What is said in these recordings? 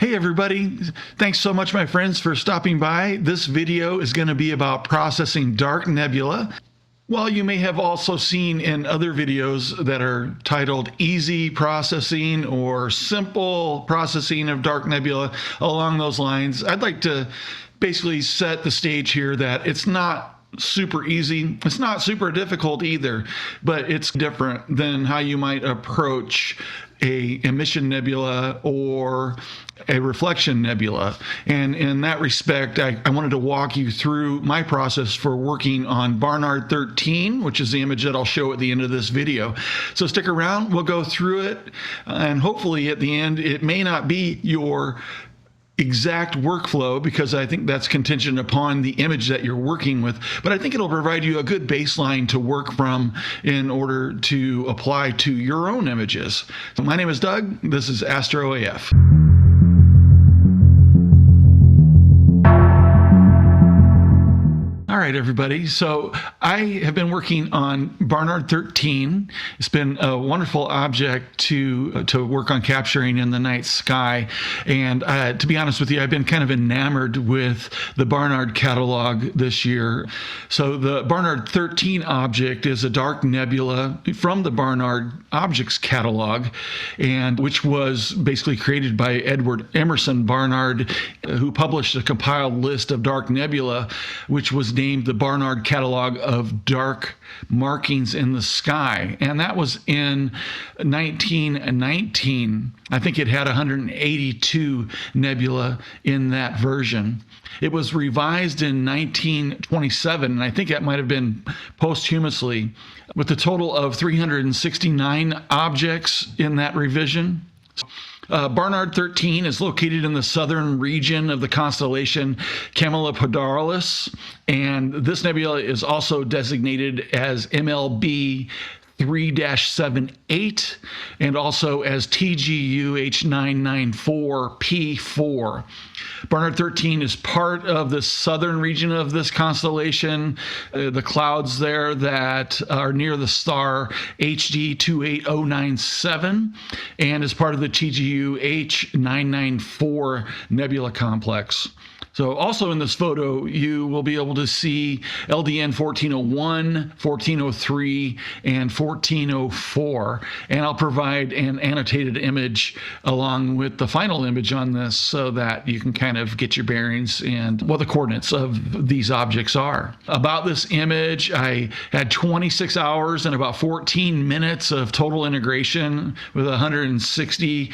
Hey everybody, thanks so much my friends for stopping by. This video is going to be about processing dark nebula. While you may have also seen in other videos that are titled easy processing or simple processing of dark nebula along those lines, I'd like to basically set the stage here that it's not super easy. It's not super difficult either, but it's different than how you might approach a emission nebula or a reflection nebula. And in that respect, I wanted to walk you through my process for working on Barnard 13, which is the image that I'll show at the end of this video. So stick around, we'll go through it, and hopefully at the end, it may not be your exact workflow because I think that's contingent upon the image that you're working with, but I think it'll provide you a good baseline to work from in order to apply to your own images. So my name is Doug. This is Astro AF. All right, everybody. So I have been working on Barnard 13. It's been a wonderful object to work on capturing in the night sky. And to be honest with you, I've been kind of enamored with the Barnard catalog this year. So the Barnard 13 object is a dark nebula from the Barnard objects catalog, and which was basically created by Edward Emerson Barnard, who published a compiled list of dark nebula, which was named the Barnard Catalog of Dark Markings in the Sky. And that was in 1919. I think it had 182 nebula in that version. It was revised in 1927, and I think that might have been posthumously, with a total of 369 objects in that revision. Barnard 13 is located in the southern region of the constellation Camelopardalis, and this nebula is also designated as MLB 3-78 and also as TGU H994P4. Barnard 13 is part of the southern region of this constellation, the clouds there that are near the star HD 28097, and is part of the TGU H994 nebula complex. So also in this photo, you will be able to see LDN 1401, 1403, and 1404. And I'll provide an annotated image along with the final image on this so that you can kind of get your bearings and what the coordinates of these objects are. About this image, I had 26 hours and about 14 minutes of total integration with 160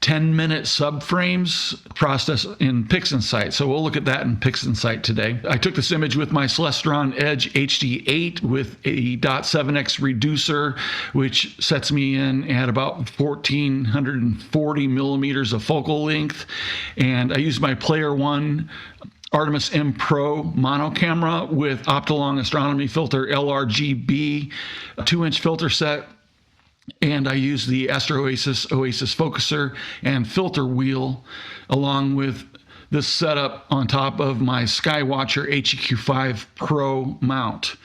10-minute subframes processed in PixInsight. So we'll look at that in PixInsight today. I took this image with my Celestron Edge HD8 with a .7x reducer, which sets me in at about 1440 millimeters of focal length. And I used my Player One Artemis M Pro mono camera with Optolong astronomy filter LRGB 2-inch filter set. And I use the Astro Oasis focuser and filter wheel along with this setup on top of my Skywatcher HEQ5 Pro mount.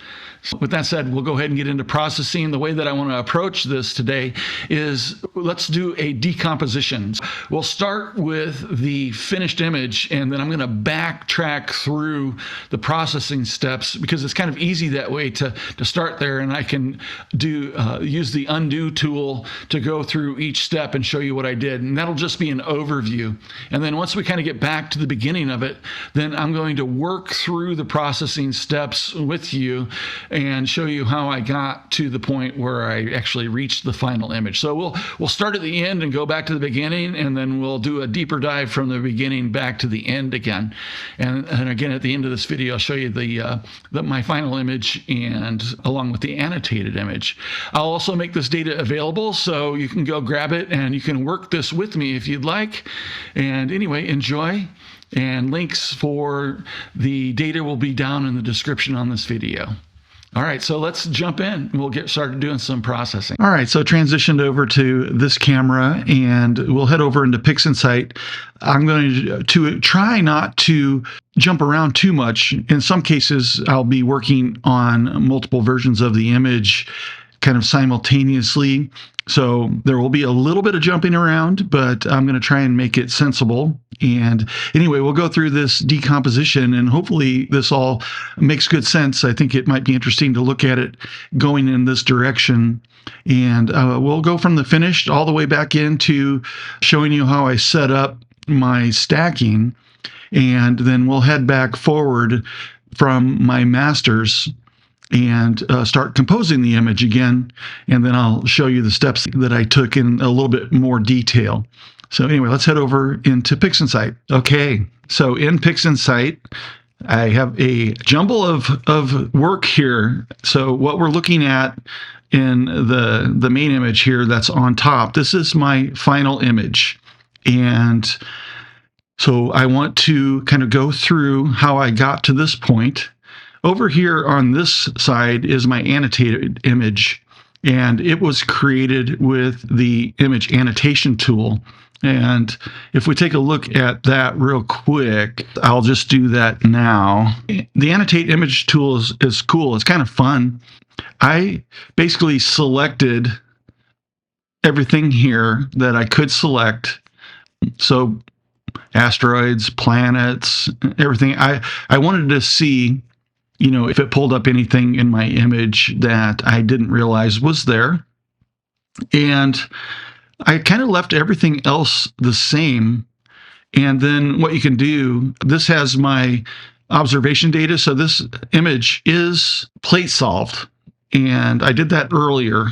So with that said, we'll go ahead and get into processing. The way that I want to approach this today is let's do a decomposition. We'll start with the finished image, and then I'm going to backtrack through the processing steps because it's kind of easy that way to start there, and I can use the undo tool to go through each step and show you what I did, and that'll just be an overview. And then once we kind of get back to the beginning of it, then I'm going to work through the processing steps with you and show you how I got to the point where I actually reached the final image. So we'll start at the end and go back to the beginning, and then we'll do a deeper dive from the beginning back to the end again. And again, at the end of this video, I'll show you my final image and along with the annotated image. I'll also make this data available so you can go grab it and you can work this with me if you'd like. And anyway, enjoy. And links for the data will be down in the description on this video. All right, so let's jump in. We'll get started doing some processing. All right, so transitioned over to this camera, and we'll head over into PixInsight. I'm going to try not to jump around too much. In some cases, I'll be working on multiple versions of the image kind of simultaneously. So there will be a little bit of jumping around, but I'm going to try and make it sensible. And anyway, we'll go through this decomposition, and hopefully this all makes good sense. I think it might be interesting to look at it going in this direction. And we'll go from the finished all the way back into showing you how I set up my stacking. And then we'll head back forward from my masters and start composing the image again. And then I'll show you the steps that I took in a little bit more detail. So anyway, let's head over into PixInsight. Okay, so in PixInsight, I have a jumble of work here. So what we're looking at in the main image here that's on top, this is my final image. And so I want to kind of go through how I got to this point. Over here on this side is my annotated image, and it was created with the image annotation tool. And if we take a look at that real quick, I'll just do that now. The annotate image tool is cool. It's kind of fun. I basically selected everything here that I could select. So asteroids, planets, everything. I wanted to see, you know, if it pulled up anything in my image that I didn't realize was there. And I kind of left everything else the same. And then what you can do, this has my observation data. So this image is plate solved. And I did that earlier.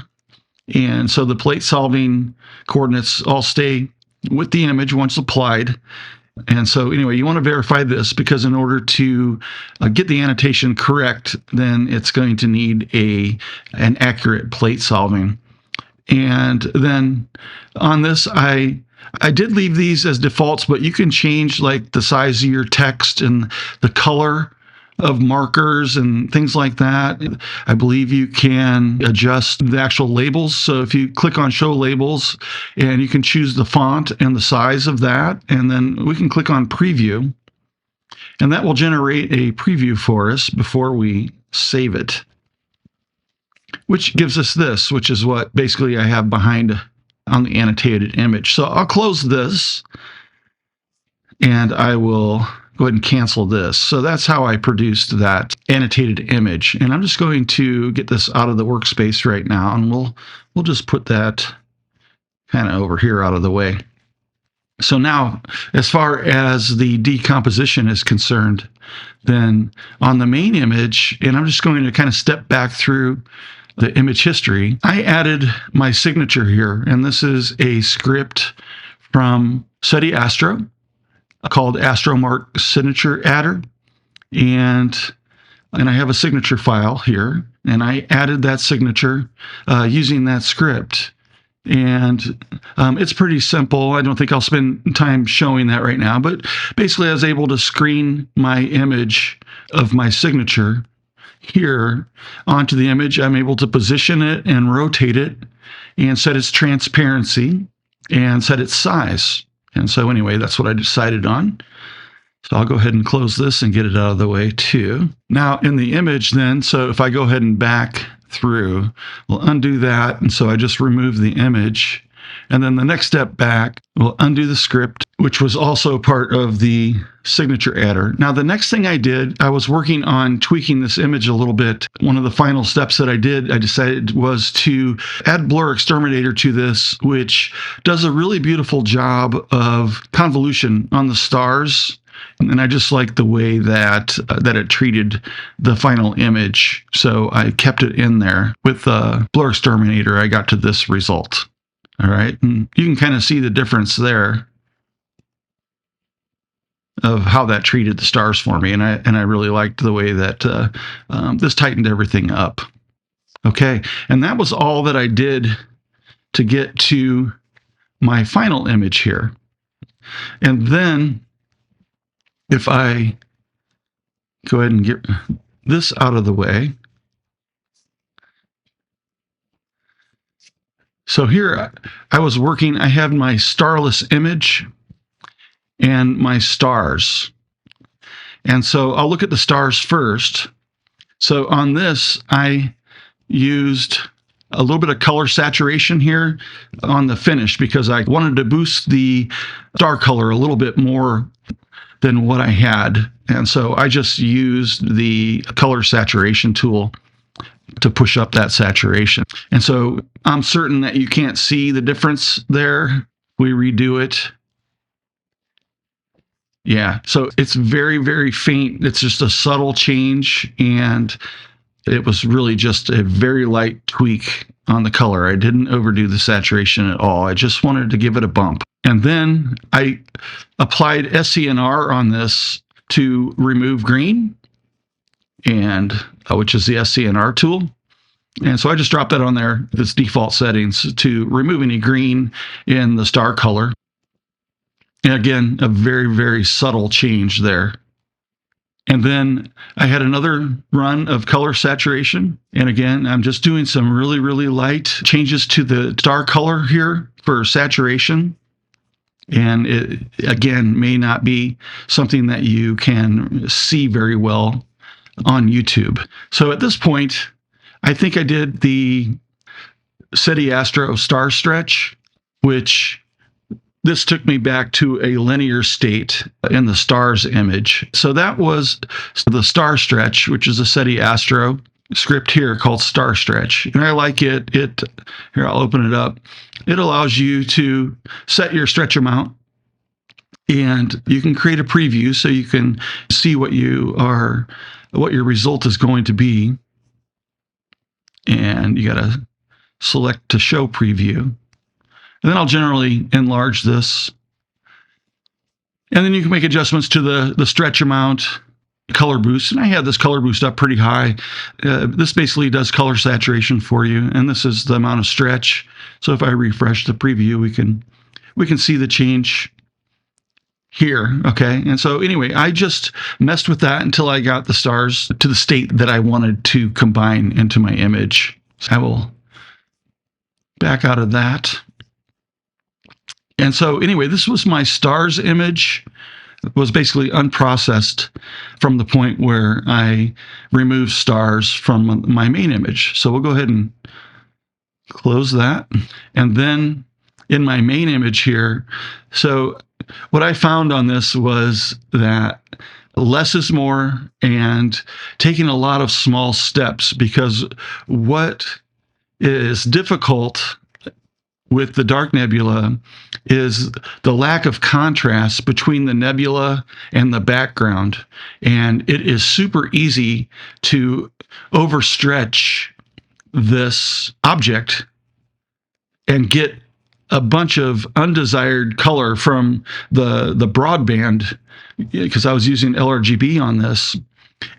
And so the plate solving coordinates all stay with the image once applied. And so anyway, you want to verify this, because in order to get the annotation correct, then it's going to need an accurate plate solving. And then on this, I did leave these as defaults, but you can change like the size of your text and the color of markers and things like that. I believe you can adjust the actual labels. So if you click on show labels, and you can choose the font and the size of that, and then we can click on preview, and that will generate a preview for us before we save it, which gives us this, which is what basically I have behind on the annotated image. So I'll close this, and I will go ahead and cancel this. So that's how I produced that annotated image. And I'm just going to get this out of the workspace right now, and we'll just put that kind of over here out of the way. So now, as far as the decomposition is concerned, then on the main image, and I'm just going to kind of step back through the image history, I added my signature here, and this is a script from SETI Astro called AstroMark Signature Adder, and I have a signature file here, and I added that signature using that script. And it's pretty simple. I don't think I'll spend time showing that right now, but basically I was able to screen my image of my signature here onto the image. I'm able to position it and rotate it and set its transparency and set its size. And so anyway, that's what I decided on. So I'll go ahead and close this and get it out of the way too. Now in the image then, so if I go ahead and back through, we'll undo that. And so I just remove the image. And then the next step back, we'll undo the script, which was also part of the signature adder. Now, the next thing I did, I was working on tweaking this image a little bit. One of the final steps that I decided was to add BlurXterminator to this, which does a really beautiful job of convolution on the stars. And I just like the way that it treated the final image. So I kept it in there. With BlurXterminator, I got to this result. All right, and you can kind of see the difference there of how that treated the stars for me, and I really liked the way that this tightened everything up. Okay, and that was all that I did to get to my final image here. And then if I go ahead and get this out of the way. So here I was working, I had my starless image and my stars. And so I'll look at the stars first. So on this, I used a little bit of color saturation here on the finish because I wanted to boost the star color a little bit more than what I had. And so I just used the color saturation tool to push up that saturation. And so I'm certain that you can't see the difference there. We redo it. Yeah, so it's very, very faint. It's just a subtle change, and it was really just a very light tweak on the color. I didn't overdo the saturation at all. I just wanted to give it a bump. And then I applied SCNR on this to remove green, and which is the SCNR tool. And so I just dropped that on there, this default settings, to remove any green in the star color. And again, a very, very subtle change there. And then I had another run of color saturation. And again, I'm just doing some really, really light changes to the star color here for saturation. And it, again, may not be something that you can see very well on YouTube. So at this point, I think I did the SETI Astro Star Stretch, which this took me back to a linear state in the stars image. So that was the Star Stretch, which is a SETI Astro script here called Star Stretch. And I like it. Here, I'll open it up. It allows you to set your stretch amount, and you can create a preview so you can see what your result is going to be. And you got to select to show preview. And then I'll generally enlarge this. And then you can make adjustments to the stretch amount, color boost. And I had this color boost up pretty high. This basically does color saturation for you. And this is the amount of stretch. So if I refresh the preview, we can see the change here. Okay. And so anyway, I just messed with that until I got the stars to the state that I wanted to combine into my image. So I will back out of that. And so anyway, this was my stars image. It was basically unprocessed from the point where I removed stars from my main image. So we'll go ahead and close that. And then in my main image here, so what I found on this was that less is more, and taking a lot of small steps, because what is difficult with the dark nebula is the lack of contrast between the nebula and the background. And it is super easy to overstretch this object and get a bunch of undesired color from the broadband, because I was using LRGB on this.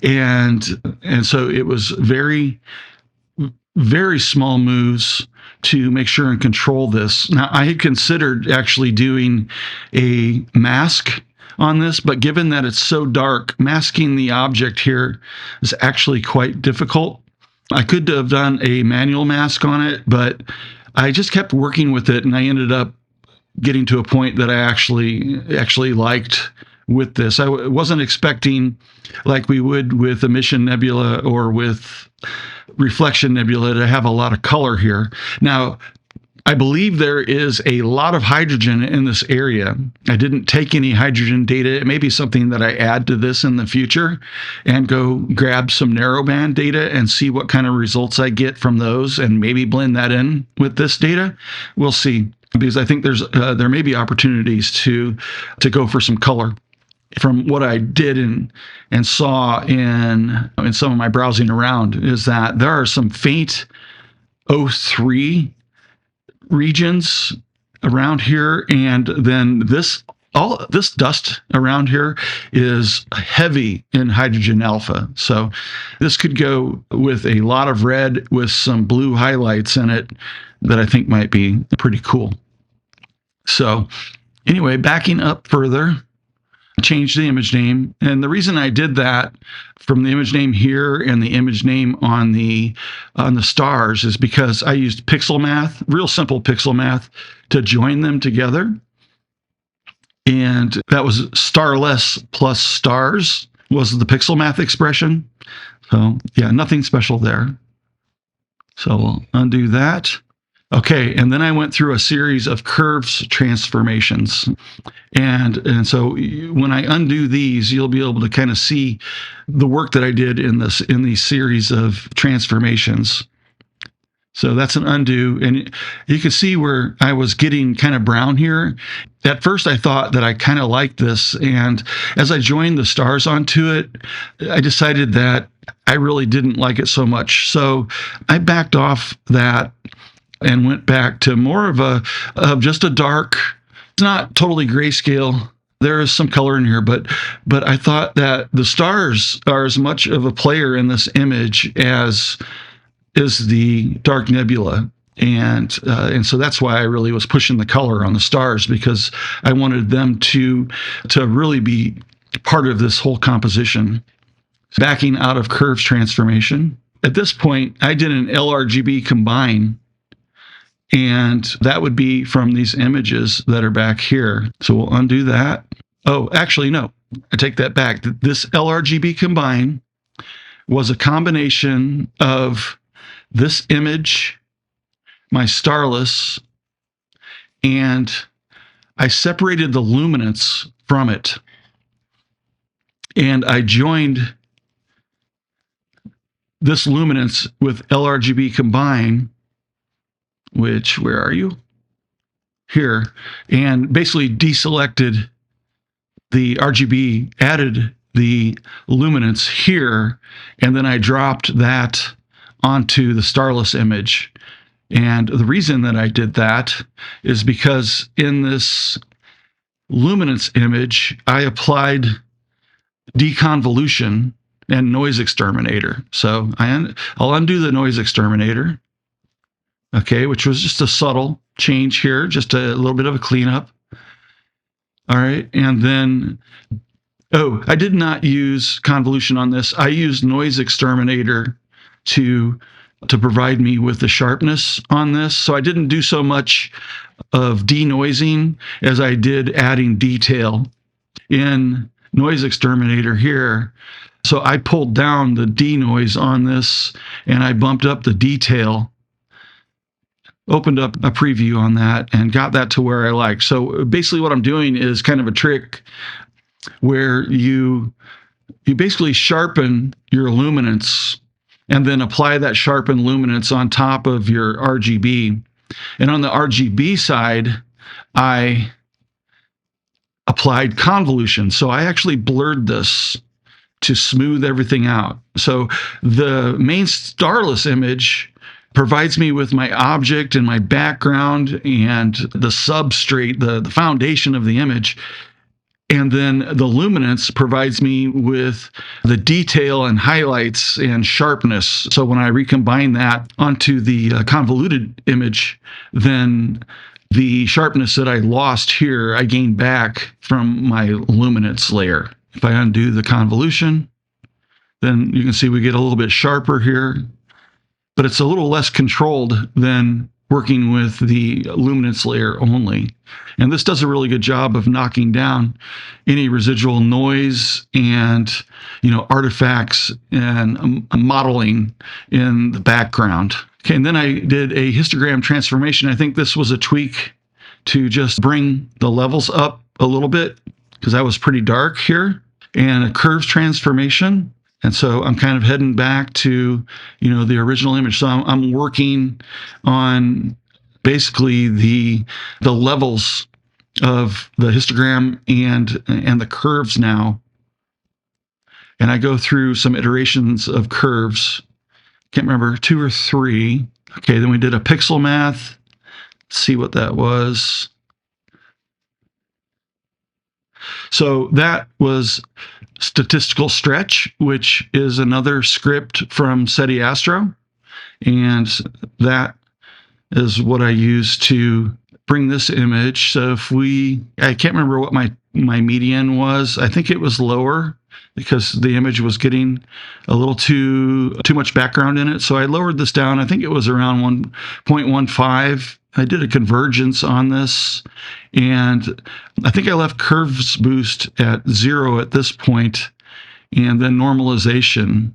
And so it was very, very small moves to make sure and control this. Now, I had considered actually doing a mask on this, but given that it's so dark, masking the object here is actually quite difficult. I could have done a manual mask on it, but I just kept working with it, and I ended up getting to a point that I actually liked with this. I wasn't expecting, like we would with emission nebula or with reflection nebula, to have a lot of color here. Now, I believe there is a lot of hydrogen in this area. I didn't take any hydrogen data. It may be something that I add to this in the future and go grab some narrowband data and see what kind of results I get from those, and maybe blend that in with this data. We'll see, because I think there may be opportunities to go for some color. From what I did and saw in some of my browsing around, is that there are some faint O3 regions around here, and then all this dust around here is heavy in hydrogen alpha. So this could go with a lot of red with some blue highlights in it that I think might be pretty cool. So anyway, backing up further, change the image name. And the reason I did that from the image name here and the image name on the stars is because I used pixel math, real simple pixel math, to join them together. And that was starless plus stars was the pixel math expression. So yeah, nothing special there. So we'll undo that. Okay, and then I went through a series of curves transformations. And so when I undo these, you'll be able to kind of see the work that I did in these series of transformations. So that's an undo, and you can see where I was getting kind of brown here. At first, I thought that I kind of liked this, and as I joined the stars onto it, I decided that I really didn't like it so much. So I backed off that and went back to more of just a dark. It's not totally grayscale. There is some color in here, but I thought that the stars are as much of a player in this image as is the dark nebula. And so that's why I really was pushing the color on the stars, because I wanted them to really be part of this whole composition. Backing out of curves transformation. At this point, I did an LRGB combine, and that would be from these images that are back here. So we'll undo that. Oh, actually, no, I take that back. This LRGB combine was a combination of this image, my starless, and I separated the luminance from it. And I joined this luminance with LRGB Combine, which, where are you? Here. And basically deselected the RGB, added the luminance here, and then I dropped that onto the starless image. And the reason that I did that is because in this luminance image, I applied deconvolution and NoiseXterminator. So I'll undo the NoiseXterminator, okay, which was just a subtle change here, just a little bit of a cleanup. All right, and then, oh, I did not use convolution on this. I used NoiseXterminator to provide me with the sharpness on this. So I didn't do so much of denoising as I did adding detail in NoiseXterminator here. So I pulled down the denoise on this, and I bumped up the detail, opened up a preview on that, and got that to where I like. So basically what I'm doing is kind of a trick where you basically sharpen your luminance and then apply that sharpened luminance on top of your RGB. And on the RGB side, I applied convolution. So I actually blurred this to smooth everything out. So the main starless image provides me with my object and my background and the substrate, the foundation of the image. And then the luminance provides me with the detail and highlights and sharpness. So when I recombine that onto the convoluted image, then the sharpness that I lost here, I gain back from my luminance layer. If I undo the convolution, then you can see we get a little bit sharper here, but it's a little less controlled than working with the luminance layer only. And this does a really good job of knocking down any residual noise and, artifacts and modeling in the background. Okay, and then I did a histogram transformation. I think this was a tweak to just bring the levels up a little bit because that was pretty dark here, and a curves transformation. And so I'm kind of heading back to, the original image. So I'm working on basically the levels of the histogram and the curves now. And I go through some iterations of curves. Can't remember, 2 or 3. Okay, then we did a pixel math. Let's see what that was. So that was Statistical Stretch, which is another script from SETI Astro. And that is what I use to bring this image. So I can't remember what my median was. I think it was lower because the image was getting a little too much background in it. So I lowered this down. I think it was around 1.15. I did a convergence on this, and I think I left curves boost at 0 at this point, and then normalization.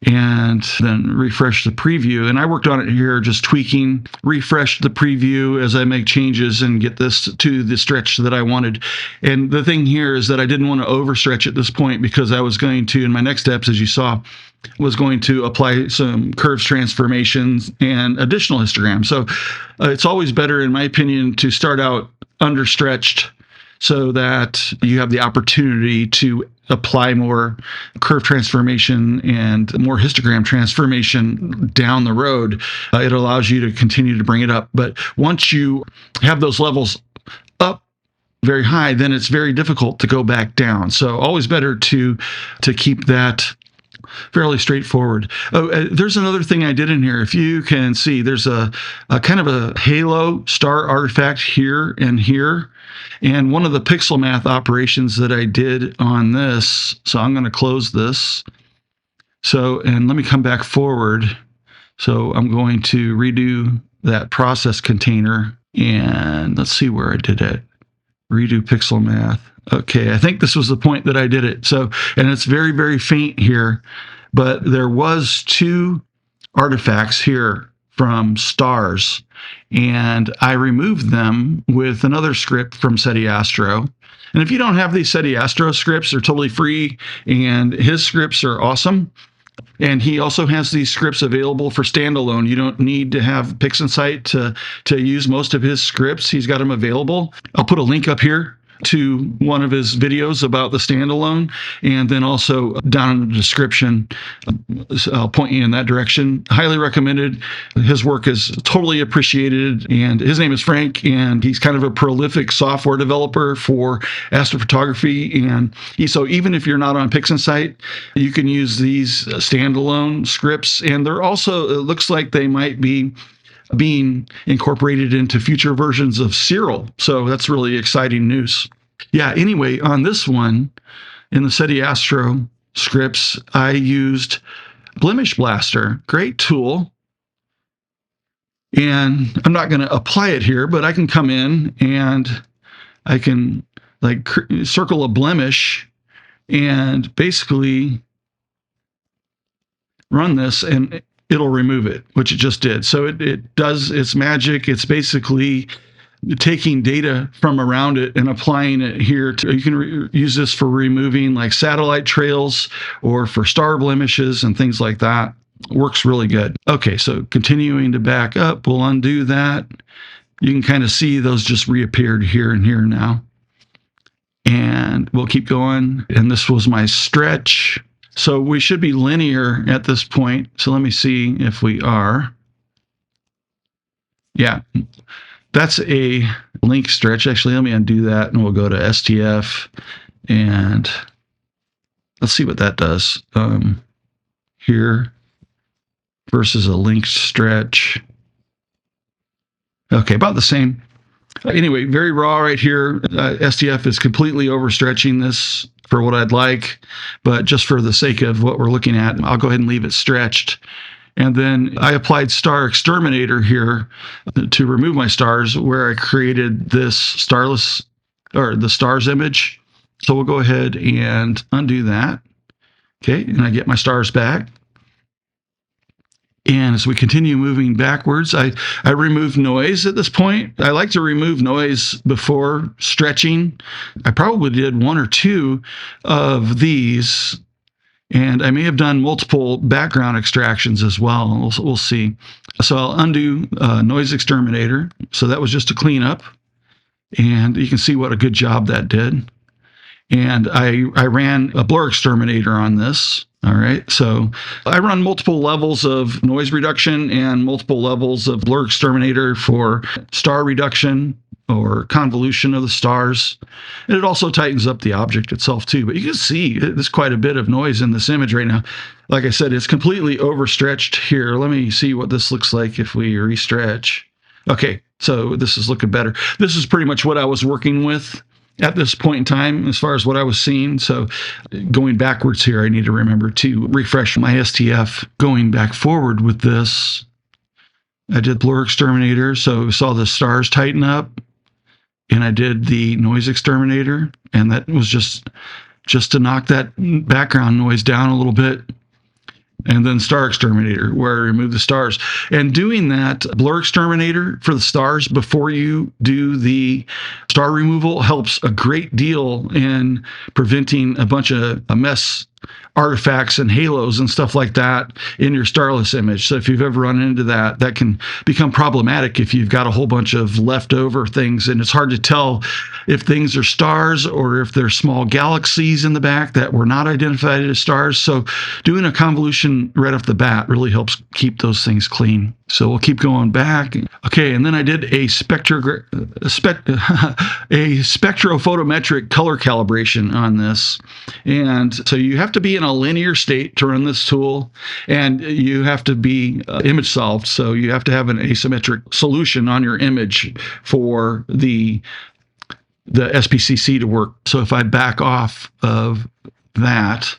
and then refresh the preview. And I worked on it here, just tweaking, refresh the preview as I make changes and get this to the stretch that I wanted. And the thing here is that I didn't want to overstretch at this point, because I was going to, in my next steps, as you saw, was going to apply some curves transformations and additional histograms. So it's always better, in my opinion, to start out understretched so that you have the opportunity to apply more curve transformation and more histogram transformation down the road. It allows you to continue to bring it up. But once you have those levels up very high, then it's very difficult to go back down. So always better to keep that fairly straightforward. Oh, there's another thing I did in here. If you can see, there's a kind of a halo star artifact here and here. And one of the pixel math operations that I did on this, so I'm going to close this. So, and let me come back forward. So I'm going to redo that process container, and let's see where I did it. Redo pixel math. Okay, I think this was the point that I did it. So, and it's very, very faint here, but there was 2 artifacts here from stars, and I removed them with another script from SETI Astro. And if you don't have these SETI Astro scripts, they're totally free, and his scripts are awesome. And he also has these scripts available for standalone. You don't need to have PixInsight to use most of his scripts. He's got them available. I'll put a link up here to one of his videos about the standalone, and then also down in the description, I'll point you in that direction. Highly recommended. His work is totally appreciated, and his name is Frank, and he's kind of a prolific software developer for astrophotography. And so even if you're not on PixInsight, you can use these standalone scripts, and they're also, it looks like they might be being incorporated into future versions of Cyril. So that's really exciting news. Yeah, anyway, on this one, in the SETI Astro scripts, I used Blemish Blaster. Great tool. And I'm not going to apply it here, but I can come in and I can like circle a blemish and basically run this, and it'll remove it, which it just did. So it does its magic. It's basically taking data from around it and applying it here. You can use this for removing like satellite trails or for star blemishes and things like that. Works really good. Okay, so continuing to back up, we'll undo that. You can kind of see those just reappeared here and here now. And we'll keep going. And this was my stretch. So we should be linear at this point. So let me see if we are. Yeah, that's a link stretch. Actually, let me undo that, and we'll go to STF, and let's see what that does. Here versus a linked stretch. Okay, about the same. Anyway, very raw right here. STF is completely overstretching this for what I'd like, but just for the sake of what we're looking at, I'll go ahead and leave it stretched. And then I applied StarXterminator here to remove my stars, where I created this starless, or the stars image. So we'll go ahead and undo that. Okay, and I get my stars back. And as we continue moving backwards, I remove noise at this point. I like to remove noise before stretching. I probably did 1 or 2 of these, and I may have done multiple background extractions as well. We'll see. So I'll undo NoiseXterminator. So that was just a cleanup, and you can see what a good job that did. And I ran a BlurXterminator on this. All right, so I run multiple levels of noise reduction and multiple levels of BlurXterminator for star reduction or convolution of the stars. And it also tightens up the object itself too. But you can see there's quite a bit of noise in this image right now. Like I said, it's completely overstretched here. Let me see what this looks like if we restretch. Okay, so this is looking better. This is pretty much what I was working with at this point in time, as far as what I was seeing. So going backwards here, I need to remember to refresh my STF. Going back forward with this, I did BlurXterminator, so we saw the stars tighten up, and I did the NoiseXterminator, and that was just to knock that background noise down a little bit. and then StarXterminator, where I remove the stars. And doing that BlurXterminator for the stars before you do the star removal helps a great deal in preventing a bunch of mess artifacts and halos and stuff like that in your starless image. So if you've ever run into that, that can become problematic if you've got a whole bunch of leftover things and it's hard to tell if things are stars or if they're small galaxies in the back that were not identified as stars. So doing a convolution right off the bat really helps keep those things clean. So we'll keep going back. Okay, and then I did a spectrophotometric color calibration on this. And so you have to be in a linear state to run this tool, and you have to be image solved. So you have to have an asymmetric solution on your image for the SPCC to work. So if I back off of that,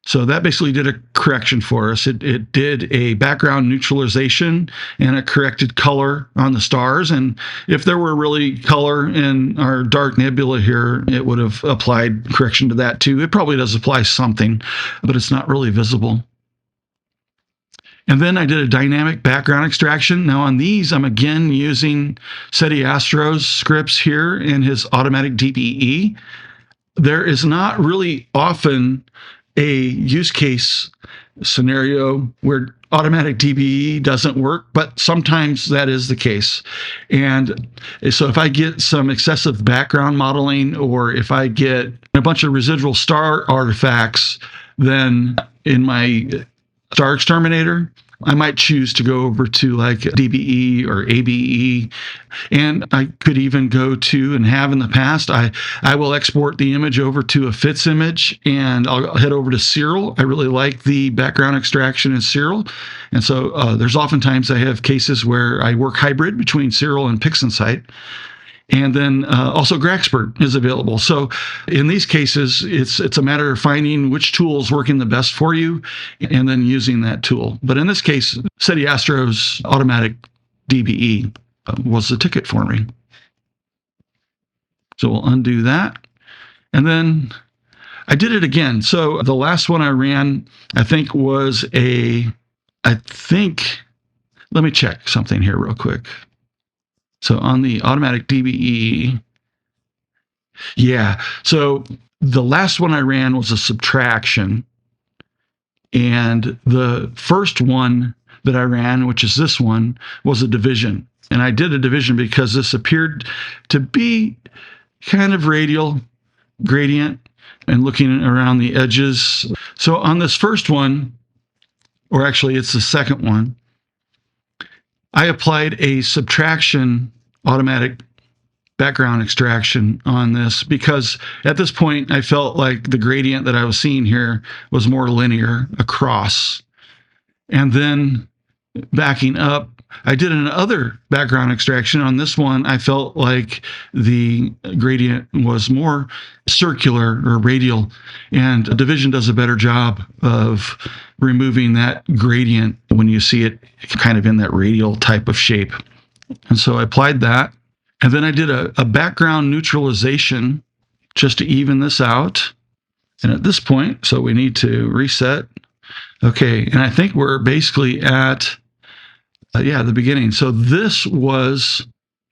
so that basically did a correction for us. It did a background neutralization and a corrected color on the stars. And if there were really color in our dark nebula here, it would have applied correction to that too. It probably does apply something, but it's not really visible. And then I did a dynamic background extraction. Now on these, I'm again using SETI Astro's scripts here in his automatic DBE. There is not really often a use case scenario where automatic DBE doesn't work, but sometimes that is the case. And so if I get some excessive background modeling, or if I get a bunch of residual star artifacts, then in my StarXterminator, I might choose to go over to like DBE or ABE. And I could even go to, and have in the past, I will export the image over to a FITS image, and I'll head over to Serial. I really like the background extraction in Serial. And so there's oftentimes I have cases where I work hybrid between Serial and PixInsight. And then also Graxpert is available. So in these cases, it's a matter of finding which tool is working the best for you and then using that tool. But in this case, SETI Astro's automatic DBE was the ticket for me. So we'll undo that. And then I did it again. So the last one I ran, I think was let me check something here real quick. So on the automatic DBE, yeah. So the last one I ran was a subtraction. And the first one that I ran, which is this one, was a division. And I did a division because this appeared to be kind of radial gradient and looking around the edges. So on this first one, or actually it's the second one, I applied a subtraction automatic background extraction on this because at this point I felt like the gradient that I was seeing here was more linear across. And then backing up, I did another background extraction on this one. I felt like the gradient was more circular or radial, and division does a better job of removing that gradient when you see it kind of in that radial type of shape. And so I applied that. And then I did a background neutralization just to even this out. And at this point, so we need to reset. Okay, and I think we're basically at the beginning. So this was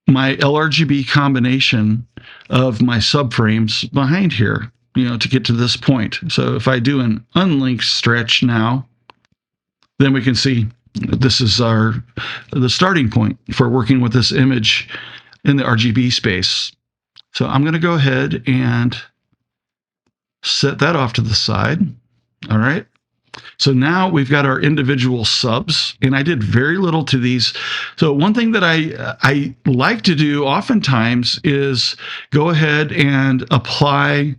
my LRGB combination of my subframes behind here, to get to this point. So if I do an unlinked stretch now, then we can see this is the starting point for working with this image in the RGB space. So I'm going to go ahead and set that off to the side. All right. So now we've got our individual subs, and I did very little to these. So one thing that I like to do oftentimes is go ahead and apply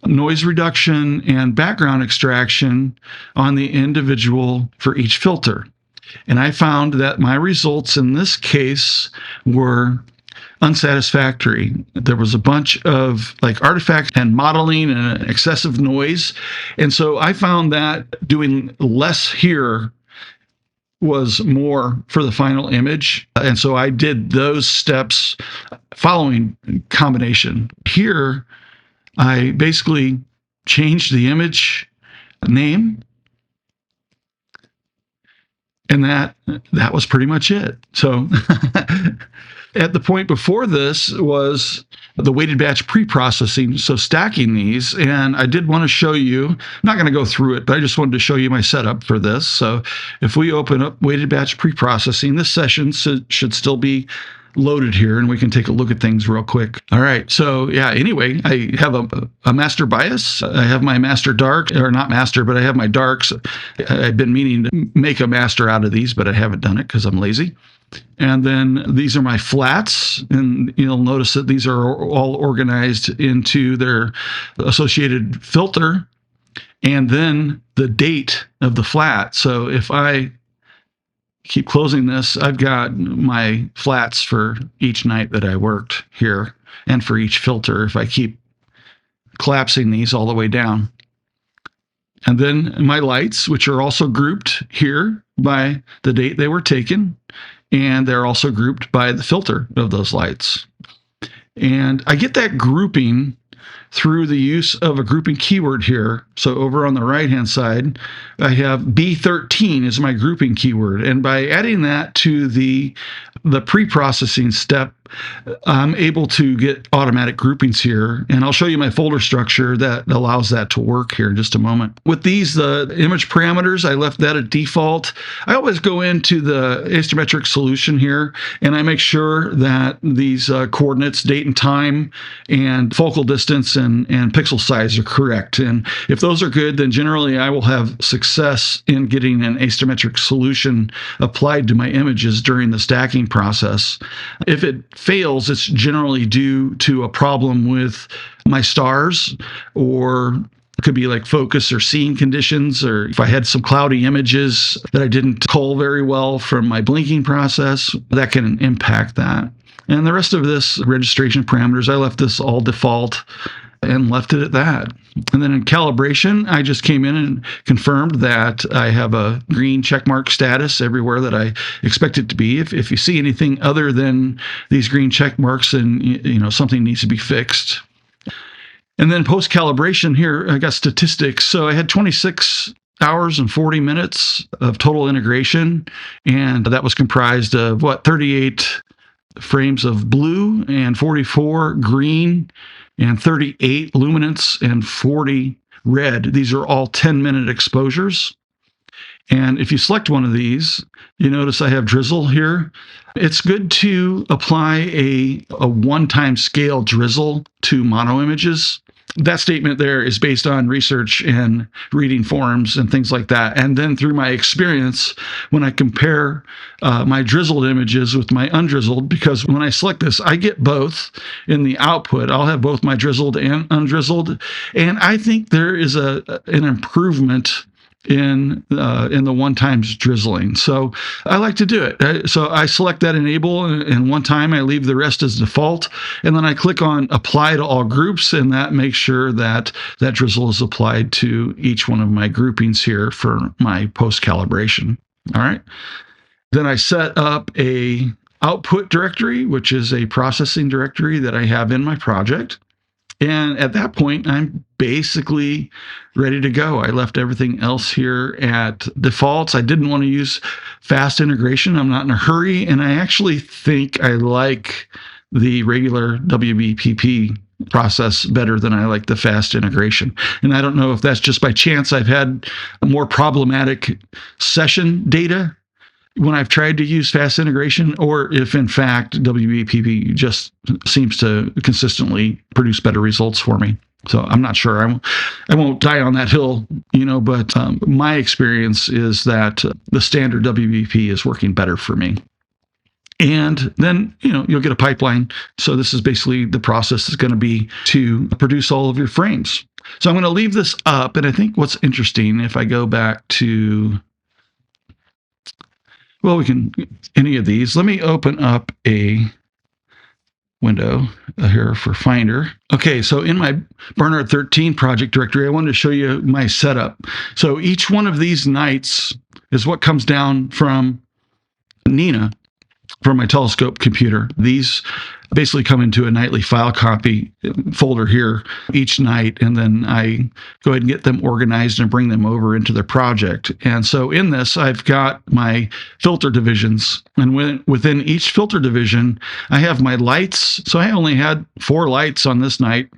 noise reduction and background extraction on the individual for each filter. And I found that my results in this case were unsatisfactory. There was a bunch of artifacts and modeling and excessive noise. And so I found that doing less here was more for the final image. And so I did those steps following combination. Here, I basically changed the image name And that was pretty much it. So at the point before this was the weighted batch pre-processing, so stacking these. And I did want to show you, I'm not going to go through it, but I just wanted to show you my setup for this. So if we open up weighted batch pre-processing, this session should still be loaded here, and we can take a look at things real quick. All right, so yeah, anyway, I have a master bias. I have my master dark, or not master, but I have my darks. I've been meaning to make a master out of these, but I haven't done it because I'm lazy. And then these are my flats, and you'll notice that these are all organized into their associated filter, and then the date of the flat. So if I keep closing this, I've got my flats for each night that I worked here, and for each filter if I keep collapsing these all the way down. And then my lights, which are also grouped here by the date they were taken, and they're also grouped by the filter of those lights. And I get that grouping through the use of a grouping keyword here. So over on the right-hand side, I have B13 is my grouping keyword. And by adding that to the pre-processing step, I'm able to get automatic groupings here. And I'll show you my folder structure that allows that to work here in just a moment. With these, the image parameters, I left that at default. I always go into the astrometric solution here, and I make sure that these coordinates, date and time, and focal distance and pixel size are correct. And if those are good, then generally I will have success in getting an astrometric solution applied to my images during the stacking process. If it fails, it's generally due to a problem with my stars, or it could be like focus or scene conditions, or if I had some cloudy images that I didn't cull very well from my blinking process, that can impact that. And the rest of this registration parameters, I left this all default and left it at that. And then in calibration, I just came in and confirmed that I have a green checkmark status everywhere that I expect it to be. If you see anything other than these green check marks, then something needs to be fixed. And then post calibration here, I got statistics. So I had 26 hours and 40 minutes of total integration, and that was comprised of 38 frames of blue and 44 green and 38 luminance and 40 red. These are all 10-minute exposures. And if you select one of these, you notice I have drizzle here. It's good to apply a one-time scale drizzle to mono images. That statement there is based on research and reading forums and things like that. And then through my experience, when I compare my drizzled images with my undrizzled, because when I select this, I get both in the output. I'll have both my drizzled and undrizzled. And I think there is an improvement in the one times drizzling. So I like to do it. So I select that enable, and one time I leave the rest as default, and then I click on apply to all groups, and that makes sure that that drizzle is applied to each one of my groupings here for my post calibration. All right. Then I set up a output directory, which is a processing directory that I have in my project. And at that point, I'm basically ready to go. I left everything else here at defaults. I didn't want to use fast integration. I'm not in a hurry. And I actually think I like the regular WBPP process better than I like the fast integration. And I don't know if that's just by chance. I've had more problematic session data when I've tried to use fast integration, or if in fact WBPP just seems to consistently produce better results for me. So I'm not sure. I won't die on that hill, but my experience is that the standard WBP is working better for me. And then, you'll get a pipeline. So this is basically the process is going to be to produce all of your frames. So I'm going to leave this up. And I think what's interesting, if I go back to, we can, any of these. Let me open up a window here for Finder. Okay, so in my Barnard 13 project directory, I wanted to show you my setup. So each one of these nights is what comes down from Nina. from my telescope computer. These basically come into a nightly file copy folder here each night, and then I go ahead and get them organized and bring them over into the project. And so in this, I've got my filter divisions, and within each filter division, I have my lights. So I only had 4 lights on this night,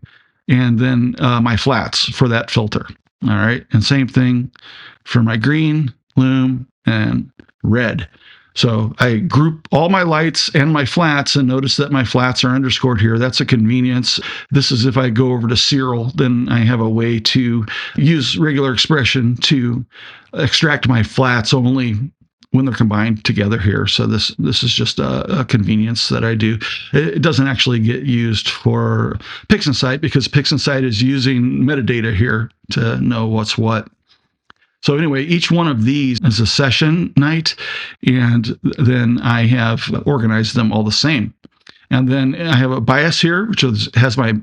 and then my flats for that filter. All right, and same thing for my green, lume, and red. So I group all my lights and my flats, and notice that my flats are underscored here. That's a convenience. This is if I go over to serial, then I have a way to use regular expression to extract my flats only when they're combined together here. So this is just a convenience that I do. It doesn't actually get used for PixInsight because PixInsight is using metadata here to know what's what. So anyway, each one of these is a session night, and then I have organized them all the same. And then I have a bias here, which has my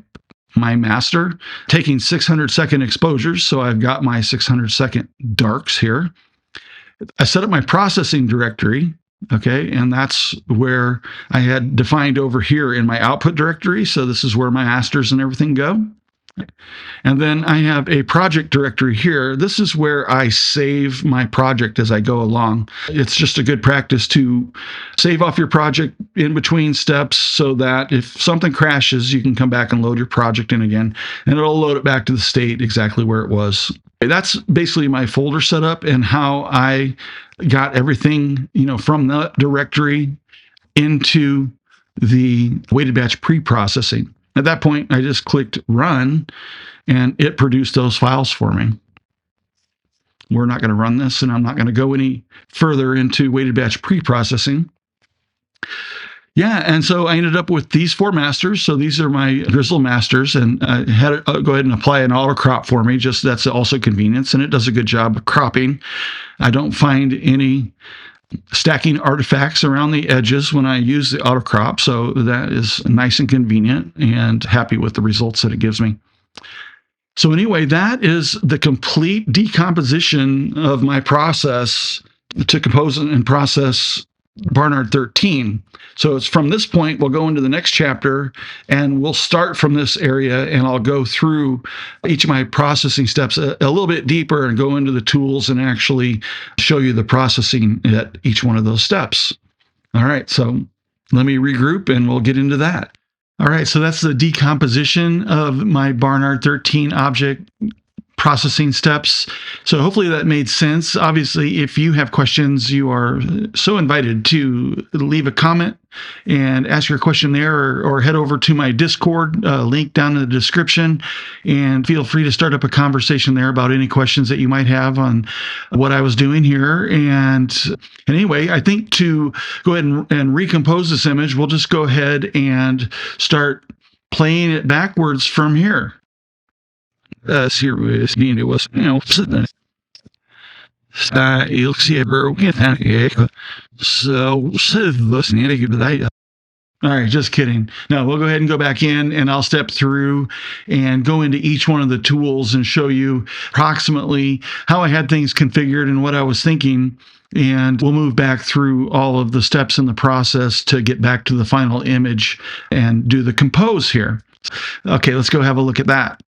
master taking 600-second exposures. So I've got my 600-second darks here. I set up my processing directory, okay, and that's where I had defined over here in my output directory. So this is where my masters and everything go. And then I have a project directory here. This is where I save my project as I go along. It's just a good practice to save off your project in between steps so that if something crashes, you can come back and load your project in again, and it'll load it back to the state exactly where it was. That's basically my folder setup and how I got everything, from the directory into the weighted batch pre-processing. At that point, I just clicked run, and it produced those files for me. We're not going to run this, and I'm not going to go any further into weighted batch pre-processing. Yeah, and so I ended up with these 4 masters. So these are my Grizzle masters, and I had it go ahead and apply an auto crop for me. Just that's also convenience, and it does a good job of cropping. I don't find any stacking artifacts around the edges when I use the auto crop, so that is nice and convenient, and happy with the results that it gives me. So anyway, that is the complete decomposition of my process to compose and process Barnard 13. So it's from this point, we'll go into the next chapter, and we'll start from this area, and I'll go through each of my processing steps a little bit deeper and go into the tools and actually show you the processing at each one of those steps. All right, so let me regroup and we'll get into that. All right, so that's the decomposition of my Barnard 13 object processing steps. So hopefully that made sense. Obviously, if you have questions, you are so invited to leave a comment and ask your question there, or head over to my Discord link down in the description, and feel free to start up a conversation there about any questions that you might have on what I was doing here. And anyway, I think to go ahead and recompose this image, we'll just go ahead and start playing it backwards from here. Serious being it was, all right, just kidding. No, we'll go ahead and go back in, and I'll step through and go into each one of the tools and show you approximately how I had things configured and what I was thinking. And we'll move back through all of the steps in the process to get back to the final image and do the compose here. Okay, let's go have a look at that.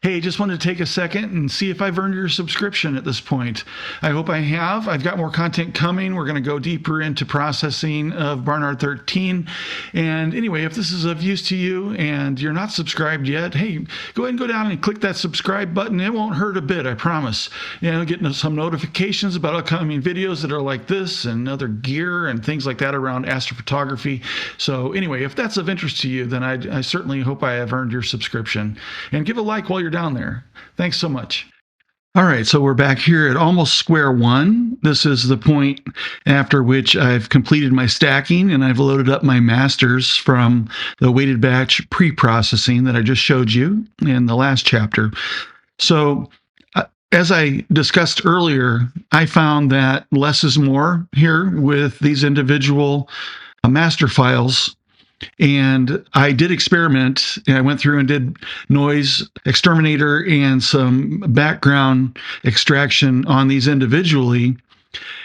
Hey, just wanted to take a second and see if I've earned your subscription at this point. I hope I have. I've got more content coming. We're going to go deeper into processing of Barnard 13. And anyway, if this is of use to you and you're not subscribed yet, hey, go ahead and go down and click that subscribe button. It won't hurt a bit, I promise. Getting some notifications about upcoming videos that are like this and other gear and things like that around astrophotography. So anyway, if that's of interest to you, then I certainly hope I have earned your subscription. And give a like while you're down there. Thanks so much. All right, so we're back here at almost square one. This is the point after which I've completed my stacking, and I've loaded up my masters from the weighted batch pre-processing that I just showed you in the last chapter. So as I discussed earlier, I found that less is more here with these individual master files. And I did experiment, and I went through and did NoiseXterminator and some background extraction on these individually.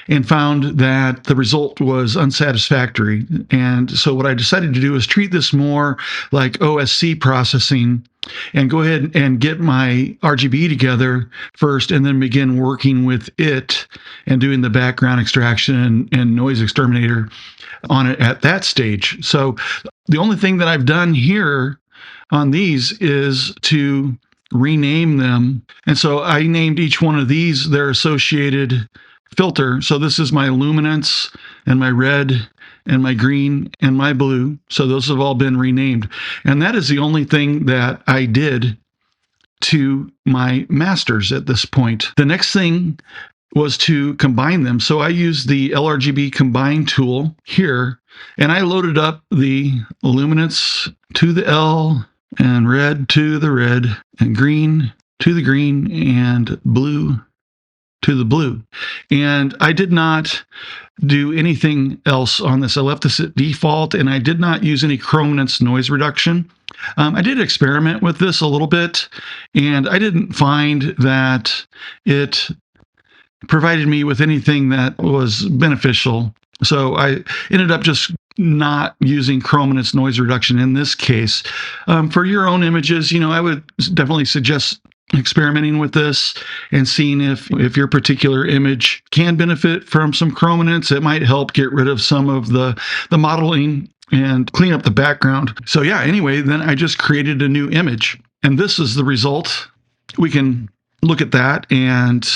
and found that the result was unsatisfactory. And so what I decided to do is treat this more like OSC processing and go ahead and get my RGB together first and then begin working with it and doing the background extraction and NoiseXterminator on it at that stage. So the only thing that I've done here on these is to rename them. And so I named each one of these their associated filter. So this is my luminance and my red and my green and my blue. So those have all been renamed. And that is the only thing that I did to my masters at this point. The next thing was to combine them. So I used the LRGB Combine tool here, and I loaded up the luminance to the L and red to the red and green to the green and blue to the blue. And I did not do anything else on this. I left this at default, and I did not use any chrominance noise reduction. I did experiment with this a little bit, and I didn't find that it provided me with anything that was beneficial. So I ended up just not using chrominance noise reduction in this case. For your own images, I would definitely suggest experimenting with this and seeing if your particular image can benefit from some chrominance. It might help get rid of some of the modeling and clean up the background. So yeah, anyway, then I just created a new image, and this is the result. We can look at that and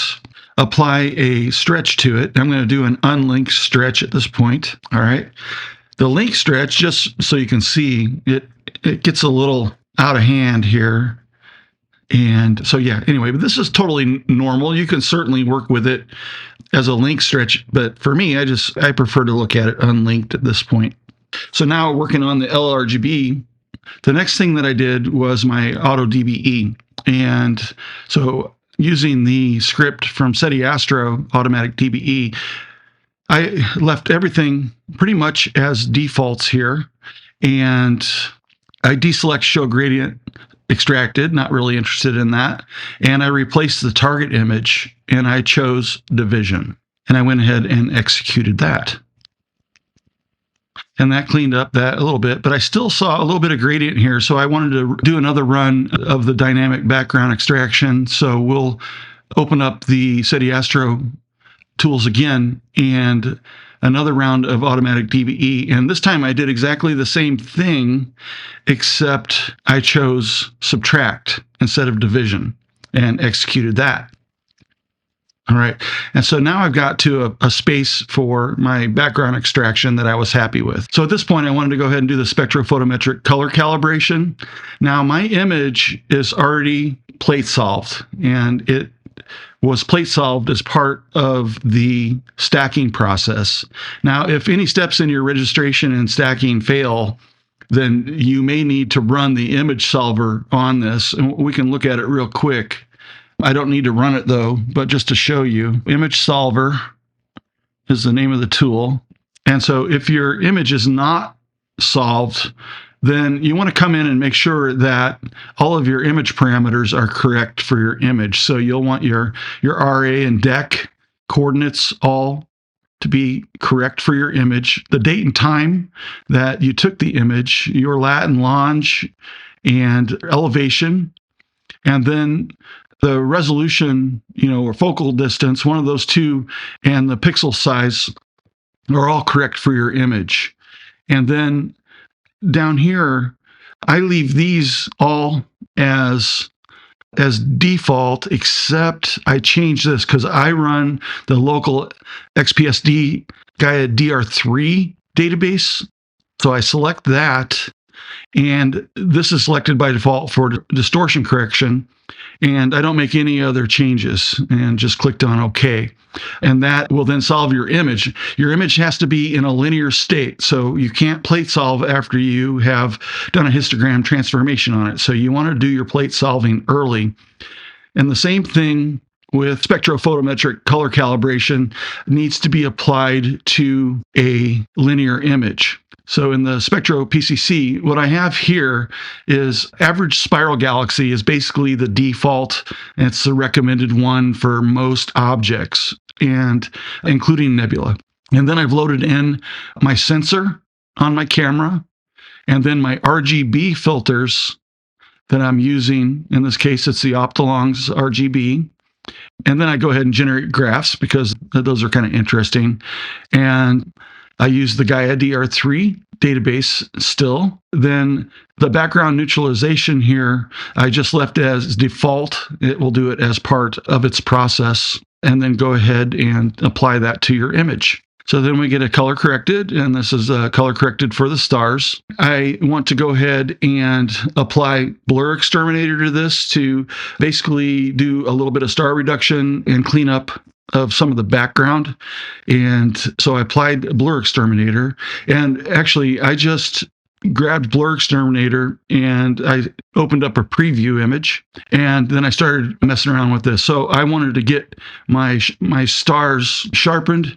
apply a stretch to it. I'm going to do an unlinked stretch at this point. All right. The link stretch, just so you can see, it gets a little out of hand here. And so, yeah, anyway, but this is totally normal. You can certainly work with it as a link stretch, but for me, I prefer to look at it unlinked at this point. So now working on the LRGB, the next thing that I did was my AutoDBE. And so using the script from SETI Astro Automatic DBE, I left everything pretty much as defaults here. And I deselect show gradient extracted, not really interested in that. And I replaced the target image and I chose division. And I went ahead and executed that. And that cleaned up that a little bit, but I still saw a little bit of gradient here. So I wanted to do another run of the dynamic background extraction. So we'll open up the SETI Astro tools again and another round of automatic DBE. And this time I did exactly the same thing, except I chose subtract instead of division and executed that. All right. And so now I've got to a space for my background extraction that I was happy with. So at this point, I wanted to go ahead and do the spectrophotometric color calibration. Now my image is already plate solved, and it was plate solved as part of the stacking process. Now, if any steps in your registration and stacking fail, then you may need to run the ImageSolver on this. And we can look at it real quick. I don't need to run it though, but just to show you, ImageSolver is the name of the tool. And so if your image is not solved, then you want to come in and make sure that all of your image parameters are correct for your image. So you'll want your RA and DEC coordinates all to be correct for your image, the date and time that you took the image, your lat and longe and elevation, and then the resolution, or focal distance, one of those two, and the pixel size are all correct for your image. And then down here, I leave these all as default, except I change this because I run the local XPSD Gaia DR3 database. So I select that, and this is selected by default for distortion correction. And I don't make any other changes, and just clicked on OK. And that will then solve your image. Your image has to be in a linear state, so you can't plate solve after you have done a histogram transformation on it. So you want to do your plate solving early. And the same thing with spectrophotometric color calibration needs to be applied to a linear image. So in the Spectro PCC, what I have here is average spiral galaxy is basically the default. It's the recommended one for most objects, and including Nebula. And then I've loaded in my sensor on my camera, and then my RGB filters that I'm using. In this case, it's the Optolong's RGB. And then I go ahead and generate graphs because those are kind of interesting. And I use the Gaia DR3 database still. Then the background neutralization here, I just left as default. It will do it as part of its process. And then go ahead and apply that to your image. So then we get a color corrected, and this is color corrected for the stars. I want to go ahead and apply BlurXterminator to this to basically do a little bit of star reduction and cleanup of some of the background. And so I applied BlurXterminator, and actually I just grabbed BlurXterminator and I opened up a preview image, and then I started messing around with this. So I wanted to get my stars sharpened.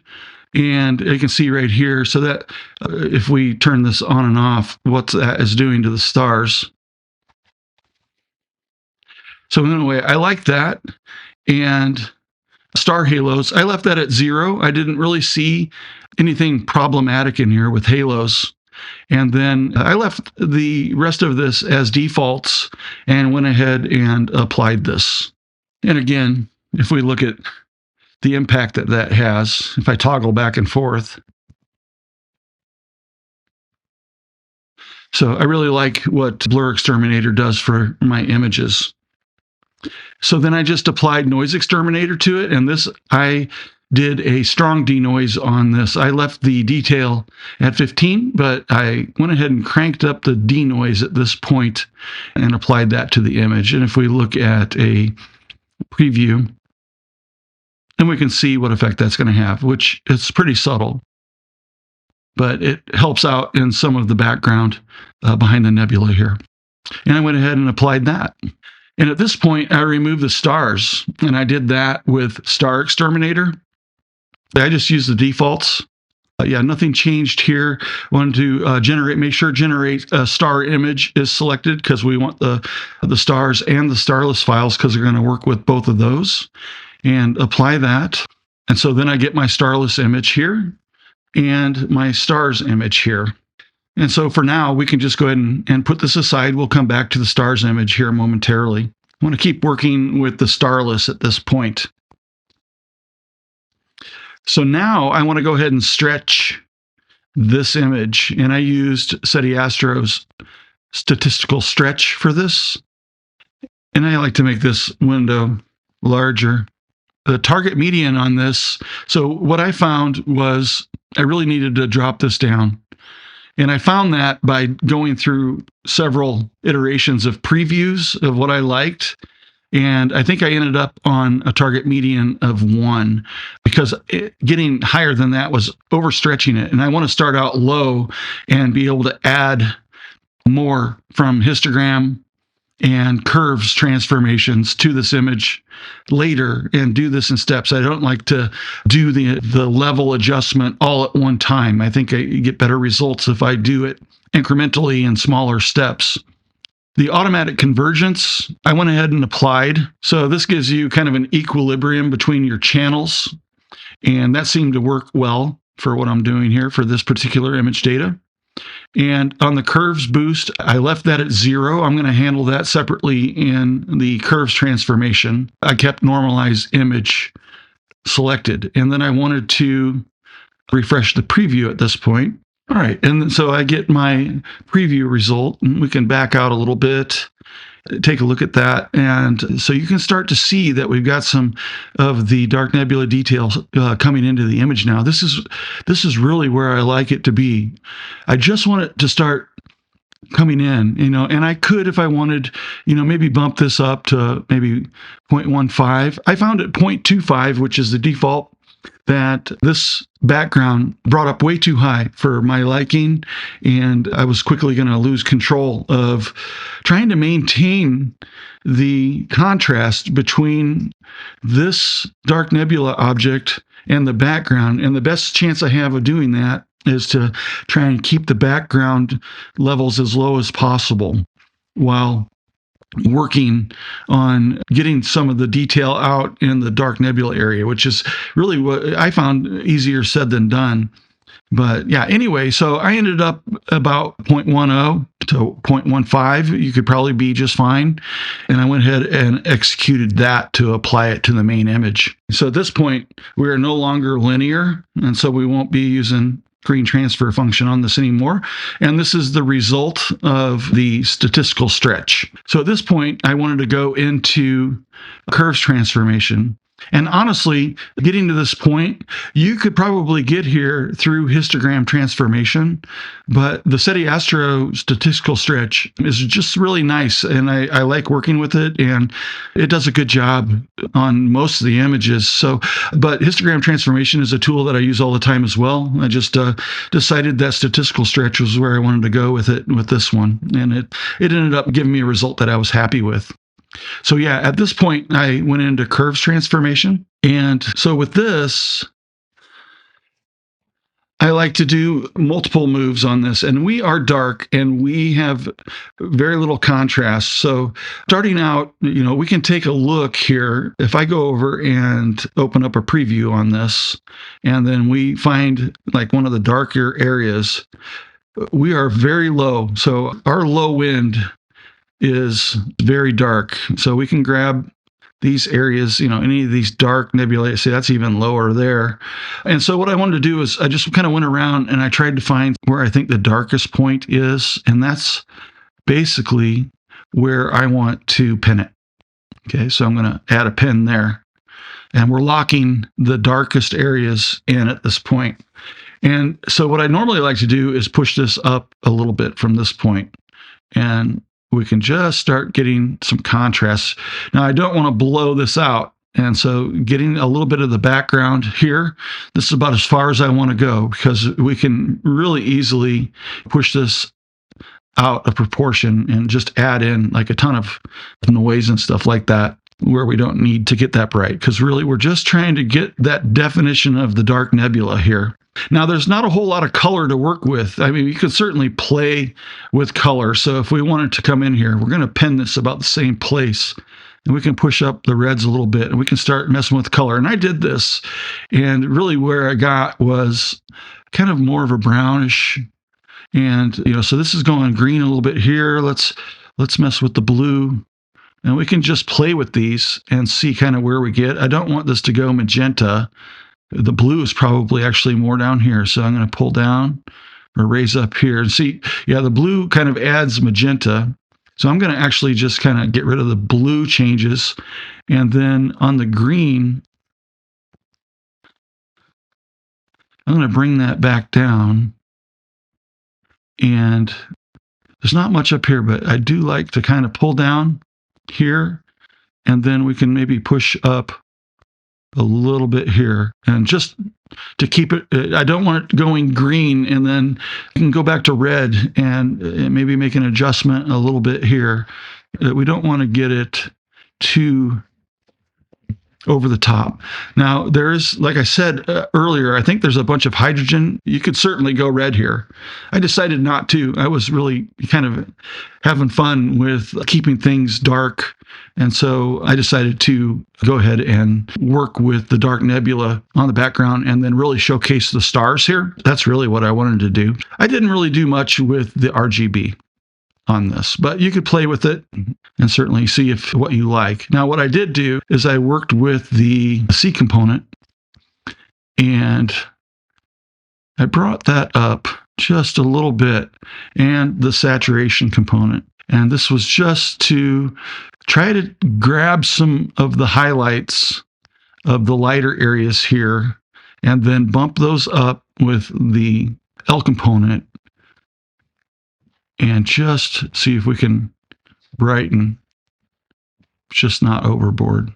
And you can see right here, so that if we turn this on and off, what that is doing to the stars. So anyway, I like that. And star halos, I left that at 0. I didn't really see anything problematic in here with halos. And then I left the rest of this as defaults and went ahead and applied this. And again, if we look at the impact that that has, if I toggle back and forth. So I really like what BlurXterminator does for my images. So then I just applied NoiseXterminator to it, and this, I did a strong denoise on this. I left the detail at 15, but I went ahead and cranked up the denoise at this point and applied that to the image. And if we look at a preview, and we can see what effect that's going to have, which it's pretty subtle, but it helps out in some of the background behind the nebula here. And I went ahead and applied that. And at this point, I removed the stars, and I did that with StarXterminator. I just used the defaults. Yeah, nothing changed here. Wanted to make sure generate a star image is selected because we want the stars and the starless files because they're going to work with both of those. And apply that. And so then I get my starless image here and my stars image here. And so for now, we can just go ahead and put this aside. We'll come back to the stars image here momentarily. I want to keep working with the starless at this point. So now I want to go ahead and stretch this image. And I used SETI Astro's Statistical Stretch for this. And I like to make this window larger. The target median on this, so what I found was I really needed to drop this down. And I found that by going through several iterations of previews of what I liked. And I think I ended up on a target median of 1 because getting higher than that was overstretching it. And I want to start out low and be able to add more from histogram and curves transformations to this image later and do this in steps. I don't like to do the level adjustment all at one time. I think I get better results if I do it incrementally in smaller steps. The automatic convergence, I went ahead and applied. So this gives you kind of an equilibrium between your channels, and that seemed to work well for what I'm doing here for this particular image data. And on the curves boost, I left that at 0. I'm going to handle that separately in the curves transformation. I kept normalize image selected, and then I wanted to refresh the preview at this point. All right, and so I get my preview result, and we can back out a little bit, take a look at that. And so you can start to see that we've got some of the dark nebula details coming into the image now. This is really where I like it to be. I just want it to start coming in, and I could, if I wanted, maybe bump this up to maybe 0.15. I found at 0.25, which is the default, that this background brought up way too high for my liking, and I was quickly going to lose control of trying to maintain the contrast between this dark nebula object and the background. And the best chance I have of doing that is to try and keep the background levels as low as possible while working on getting some of the detail out in the dark nebula area, which is really what I found easier said than done. But yeah, anyway, so I ended up about 0.10 to 0.15. You could probably be just fine. And I went ahead and executed that to apply it to the main image. So at this point, we are no longer linear, and so we won't be using screen transfer function on this anymore. And this is the result of the statistical stretch. So at this point, I wanted to go into curves transformation. And honestly, getting to this point, you could probably get here through histogram transformation, but the SETI Astro statistical stretch is just really nice, and I like working with it, and it does a good job on most of the images. So, but histogram transformation is a tool that I use all the time as well. I just decided that statistical stretch was where I wanted to go with it with this one, and it ended up giving me a result that I was happy with. So yeah, at this point, I went into curves transformation. And so with this, I like to do multiple moves on this. And we are dark and we have very little contrast. So starting out, we can take a look here. If I go over and open up a preview on this, and then we find like one of the darker areas, we are very low. So our low wind is very dark. So we can grab these areas, any of these dark nebulae. See, that's even lower there. And so what I wanted to do is I just kind of went around and I tried to find where I think the darkest point is. And that's basically where I want to pin it. Okay, so I'm going to add a pin there. And we're locking the darkest areas in at this point. And so what I normally like to do is push this up a little bit from this point. And we can just start getting some contrast. Now, I don't want to blow this out. And so getting a little bit of the background here, this is about as far as I want to go, because we can really easily push this out of proportion and just add in like a ton of noise and stuff like that, where we don't need to get that bright, because really we're just trying to get that definition of the dark nebula here. Now, there's not a whole lot of color to work with. I mean, you could certainly play with color. So if we wanted to come in here, we're going to pin this about the same place, and we can push up the reds a little bit, and we can start messing with color. And I did this, and really where I got was kind of more of a brownish. And, so this is going green a little bit here. Let's mess with the blue. And we can just play with these and see kind of where we get. I don't want this to go magenta. The blue is probably actually more down here. So I'm going to pull down or raise up here and see. Yeah, the blue kind of adds magenta. So I'm going to actually just kind of get rid of the blue changes. And then on the green, I'm going to bring that back down. And there's not much up here, but I do like to kind of pull down here, and then we can maybe push up a little bit here, and just to keep it, I don't want it going green, and then you can go back to red and maybe make an adjustment a little bit here. We don't want to get it too over the top. Now, there's, like I said earlier, I think there's a bunch of hydrogen. You could certainly go red here. I decided not to. I was really kind of having fun with keeping things dark. And so I decided to go ahead and work with the dark nebula on the background and then really showcase the stars here. That's really what I wanted to do. I didn't really do much with the RGB on this, but you could play with it and certainly see if what you like. Now, what I did do is I worked with the C component, and I brought that up just a little bit, and the saturation component. And this was just to try to grab some of the highlights of the lighter areas here, and then bump those up with the L component, and just see if we can brighten, just not overboard.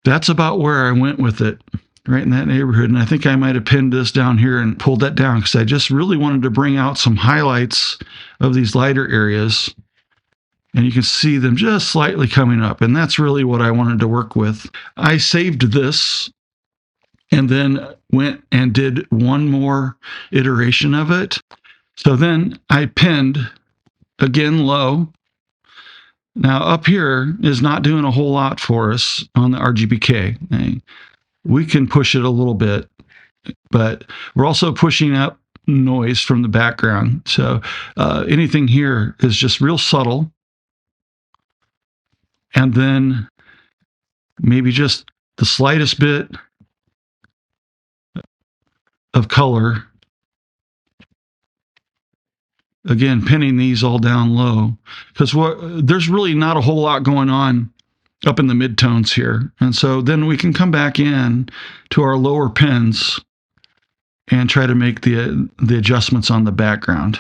That's about where I went with it, right in that neighborhood. And I think I might have pinned this down here and pulled that down, because I just really wanted to bring out some highlights of these lighter areas. And you can see them just slightly coming up. And that's really what I wanted to work with. I saved this. And then went and did one more iteration of it. So then I pinned again low. Now up here is not doing a whole lot for us on the RGBK. Okay? We can push it a little bit, but we're also pushing up noise from the background. So anything here is just real subtle. And then maybe just the slightest bit of color. Again, pinning these all down low, because there's really not a whole lot going on up in the midtones here. And so then we can come back in to our lower pins and try to make the adjustments on the background.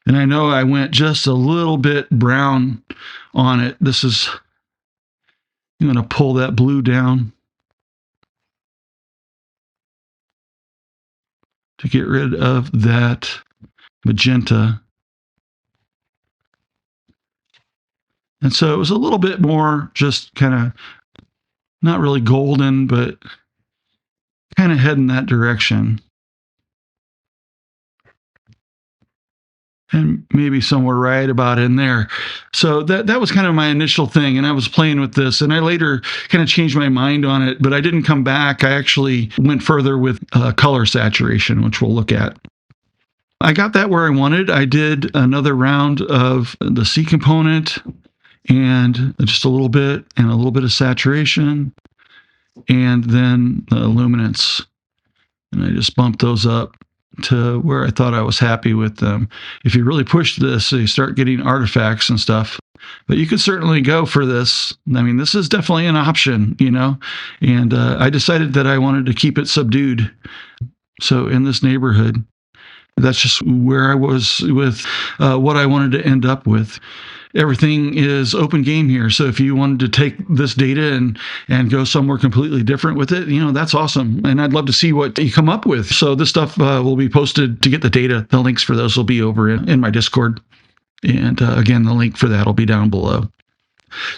And I know I went just a little bit brown on it. I'm going to pull that blue down to get rid of that magenta. And so it was a little bit more just kind of not really golden, but kind of heading that direction. And maybe somewhere right about in there. So that was kind of my initial thing, and I was playing with this, and I later kind of changed my mind on it, but I didn't come back. I actually went further with color saturation, which we'll look at. I got that where I wanted. I did another round of the C component, and just a little bit, and a little bit of saturation, and then the luminance. And I just bumped those up to where I thought I was happy with them. If you really push this, you start getting artifacts and stuff. But you could certainly go for this. I mean, this is definitely an option, you know. And I decided that I wanted to keep it subdued. So in this neighborhood, that's just where I was with what I wanted to end up with. Everything is open game here. So if you wanted to take this data and go somewhere completely different with it, you know, that's awesome. And I'd love to see what you come up with. So this stuff will be posted to get the data. The links for those will be over in my Discord. And again, the link for that will be down below.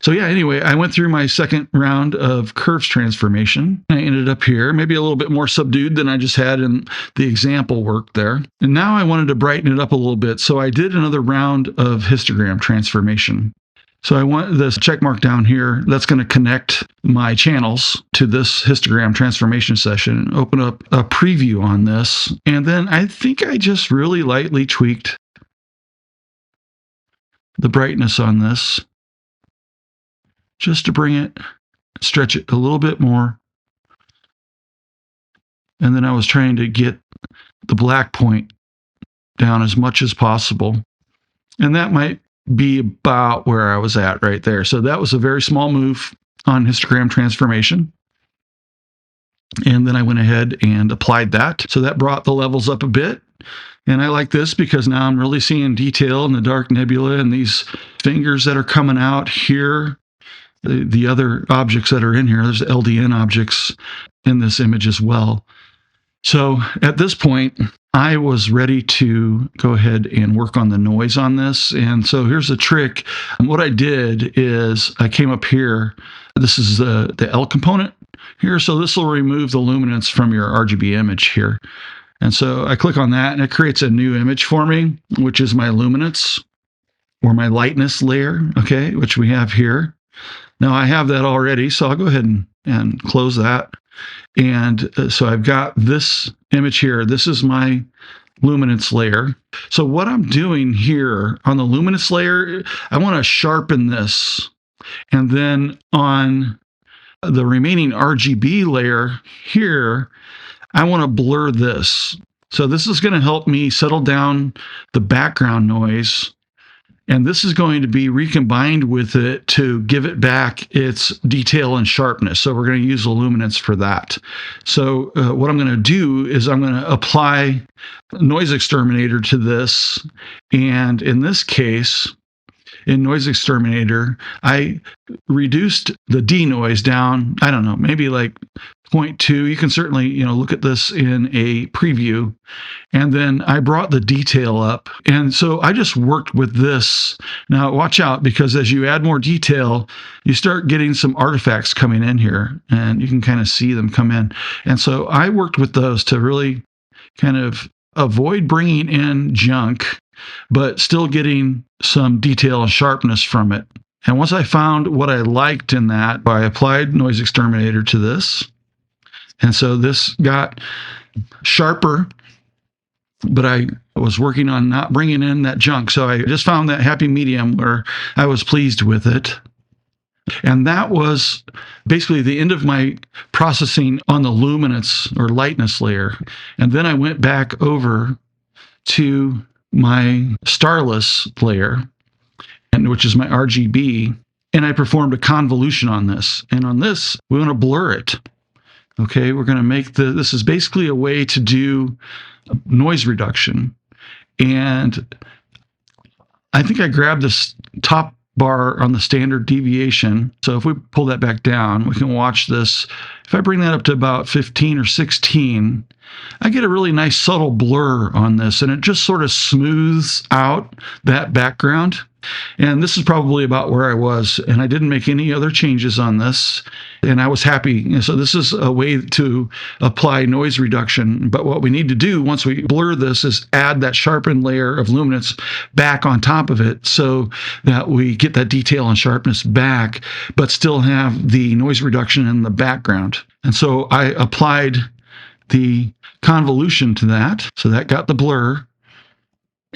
So yeah, anyway, I went through my second round of curves transformation. I ended up here, maybe a little bit more subdued than I just had in the example work there. And now I wanted to brighten it up a little bit. So I did another round of histogram transformation. So I want this check mark down here. That's going to connect my channels to this histogram transformation session, open up a preview on this. And then I think I just really lightly tweaked the brightness on this, just to bring it, stretch it a little bit more. And then I was trying to get the black point down as much as possible. And that might be about where I was at right there. So that was a very small move on histogram transformation. And then I went ahead and applied that. So that brought the levels up a bit. And I like this because now I'm really seeing detail in the dark nebula and these fingers that are coming out here. The other objects that are in here, there's LDN objects in this image as well. So at this point, I was ready to go ahead and work on the noise on this. And so here's the trick. And what I did is I came up here. This is the L component here. So this will remove the luminance from your RGB image here. And so I click on that and it creates a new image for me, which is my luminance or my lightness layer, okay, which we have here. Now I have that already, so I'll go ahead and close that. And so I've got this image here. This is my luminance layer. So what I'm doing here on the luminance layer, I want to sharpen this. And then on the remaining RGB layer here, I want to blur this. So this is going to help me settle down the background noise. And this is going to be recombined with it to give it back its detail and sharpness. So we're going to use the luminance for that. So what I'm going to do is I'm going to apply NoiseXterminator to this. And in this case, in NoiseXterminator, I reduced the denoise down, I don't know, maybe like 0.2. You can certainly, look at this in a preview. And then I brought the detail up. And so I just worked with this. Now, watch out, because as you add more detail, you start getting some artifacts coming in here, and you can kind of see them come in. And so I worked with those to really kind of avoid bringing in junk, but still getting some detail and sharpness from it. And once I found what I liked in that, I applied NoiseXterminator to this. And so this got sharper, but I was working on not bringing in that junk. So I just found that happy medium where I was pleased with it. And that was basically the end of my processing on the luminance or lightness layer. And then I went back over to my starless layer, which is my RGB, and I performed a convolution on this. And on this, we want to blur it. Okay, we're going to make this is basically a way to do noise reduction. And I think I grabbed this top bar on the standard deviation. So if we pull that back down, we can watch this. If I bring that up to about 15 or 16, I get a really nice subtle blur on this, and it just sort of smooths out that background. And this is probably about where I was, and I didn't make any other changes on this, and I was happy. And so this is a way to apply noise reduction. But what we need to do once we blur this is add that sharpened layer of luminance back on top of it so that we get that detail and sharpness back, but still have the noise reduction in the background. And so I applied the convolution to that. So that got the blur.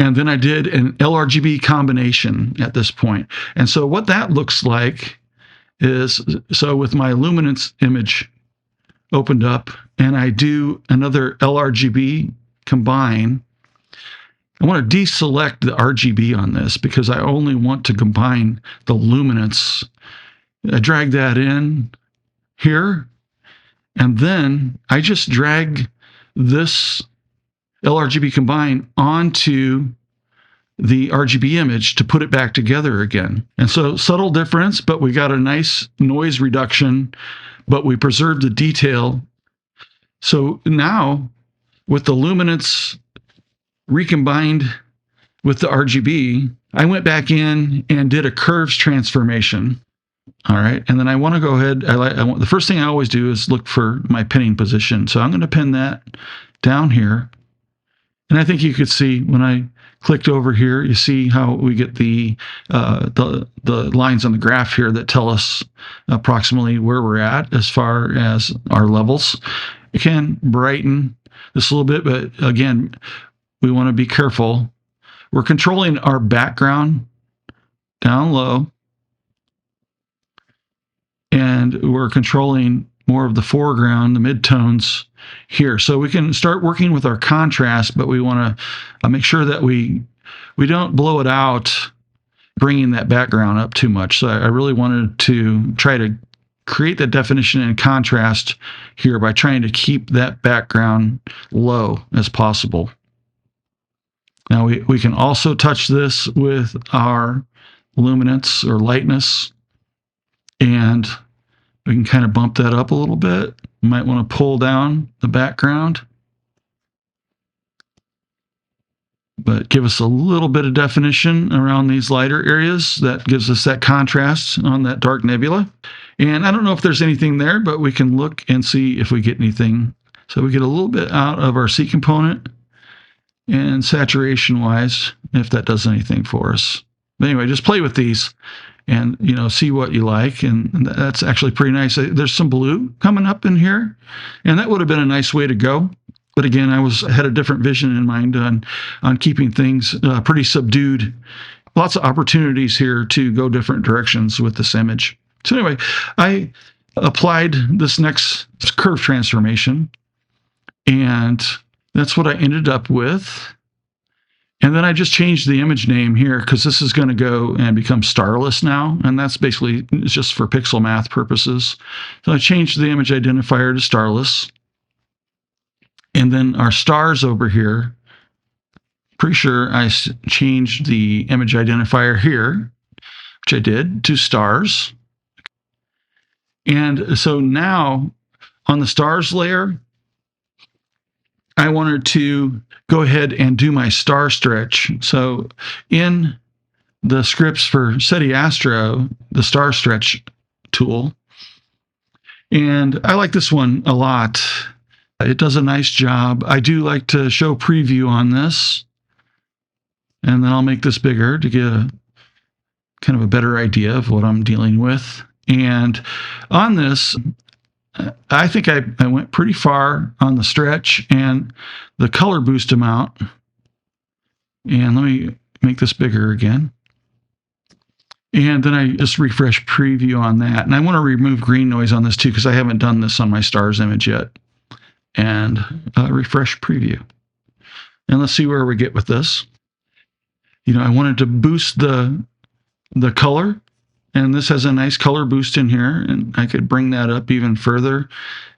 And then I did an LRGB combination at this point. And so what that looks like is, so with my luminance image opened up and I do another LRGB combine, I want to deselect the RGB on this because I only want to combine the luminance. I drag that in here, and then I just drag this LRGB combine onto the RGB image to put it back together again. And so subtle difference, but we got a nice noise reduction, but we preserved the detail. So now with the luminance recombined with the RGB, I went back in and did a curves transformation. All right. And then I want to go ahead. The first thing I always do is look for my pinning position. So I'm going to pin that down here. And I think you could see when I clicked over here, you see how we get the lines on the graph here that tell us approximately where we're at as far as our levels. You can brighten this a little bit, but again, we want to be careful. We're controlling our background down low, and we're controlling more of the foreground, the midtones here. So we can start working with our contrast, but we want to make sure that we don't blow it out, bringing that background up too much. So I really wanted to try to create that definition and contrast here by trying to keep that background low as possible. Now we can also touch this with our luminance or lightness, and we can kind of bump that up a little bit. You might want to pull down the background, but give us a little bit of definition around these lighter areas. That gives us that contrast on that dark nebula. And I don't know if there's anything there, but we can look and see if we get anything. So we get a little bit out of our C component and saturation wise, if that does anything for us. But anyway, just play with these and see what you like, and that's actually pretty nice. There's some blue coming up in here, and that would have been a nice way to go. But again, I had a different vision in mind on keeping things pretty subdued. Lots of opportunities here to go different directions with this image. So anyway, I applied this next curve transformation, and that's what I ended up with. And then I just changed the image name here because this is going to go and become Starless now. And that's basically it's just for pixel math purposes. So I changed the image identifier to Starless. And then our stars over here, pretty sure I changed the image identifier here. which I did, to stars. And so now on the stars layer, I wanted to go ahead and do my star stretch. So in the scripts for SETI Astro, the star stretch tool, and I like this one a lot. It does a nice job. I do like to show preview on this, and then I'll make this bigger to get a kind of a better idea of what I'm dealing with. And on this, I think I went pretty far on the stretch and the color boost amount. And let me make this bigger again. And then I just refresh preview on that. And I want to remove green noise on this too, because I haven't done this on my stars image yet. And refresh preview. And let's see where we get with this. You know, I wanted to boost the color. And this has a nice color boost in here. And I could bring that up even further.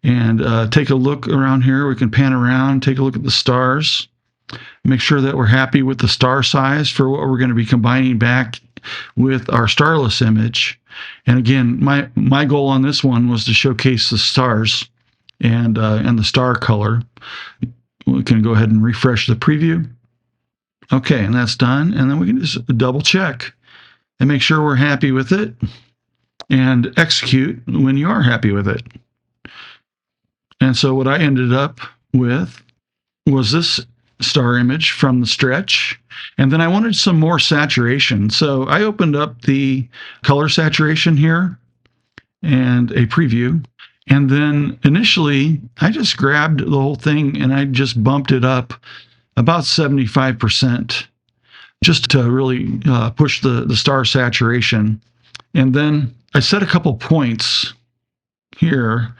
And take a look around here. We can pan around, take a look at the stars. Make sure that we're happy with the star size for what we're going to be combining back with our starless image. And again, my goal on this one was to showcase the stars and the star color. We can go ahead and refresh the preview. Okay, and that's done. And then we can just double check and make sure we're happy with it and execute when you are happy with it. And so what I ended up with was this star image from the stretch. And then I wanted some more saturation. So I opened up the color saturation here and a preview. And then initially I just grabbed the whole thing and I just bumped it up about 75% just to really push the star saturation. And then I set a couple points here.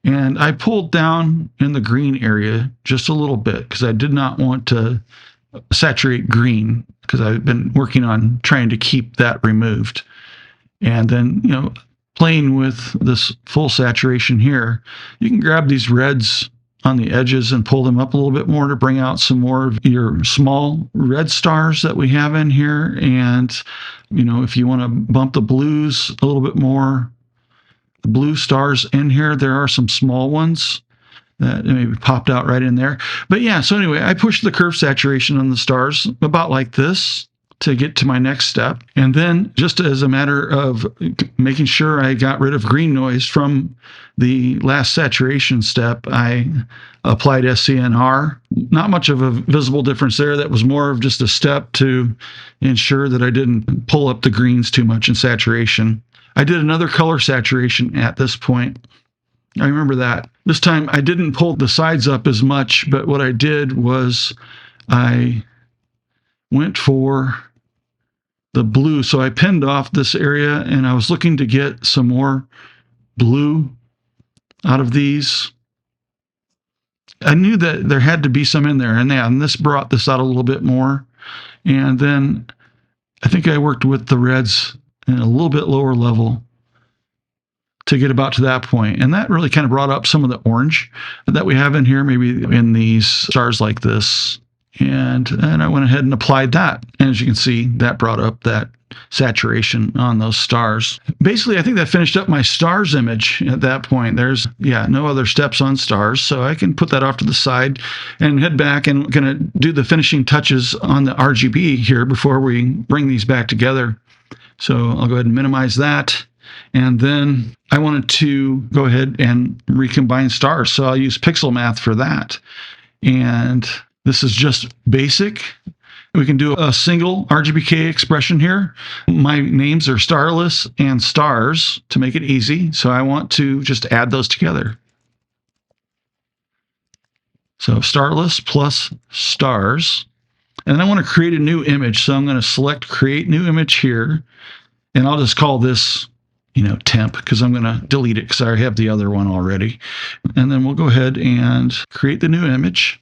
And I pulled down in the green area just a little bit because I did not want to saturate green because I've been working on trying to keep that removed. And then, you know, playing with this full saturation here, you can grab these reds on the edges and pull them up a little bit more to bring out some more of your small red stars that we have in here. And, you know, if you want to bump the blues a little bit more, the blue stars in here, there are some small ones that maybe popped out right in there. But yeah, so anyway, I pushed the curve saturation on the stars about like this to get to my next step. And then just as a matter of making sure I got rid of green noise from the last saturation step, I applied SCNR. Not much of a visible difference there. That was more of just a step to ensure that I didn't pull up the greens too much in saturation. I did another color saturation at this point. I remember that. This time I didn't pull the sides up as much, but what I did was I went for the blue. So I pinned off this area and I was looking to get some more blue out of these. I knew that there had to be some in there, and this brought this out a little bit more. And then I think I worked with the reds in a little bit lower level to get about to that point. And that really kind of brought up some of the orange that we have in here, maybe in these stars like this. And I went ahead and applied that. And as you can see, that brought up that saturation on those stars. Basically, I think that finished up my stars image at that point. There's, no other steps on stars. So I can put that off to the side and head back and going to do the finishing touches on the RGB here before we bring these back together. So I'll go ahead and minimize that. And then I wanted to go ahead and recombine stars. So I'll use pixel math for that. And this is just basic. We can do a single RGBK expression here. My names are Starless and Stars to make it easy. So I want to just add those together. So Starless plus Stars. And then I want to create a new image. So I'm going to select Create New Image here. And I'll just call this, temp, because I'm going to delete it because I have the other one already. And then we'll go ahead and create the new image.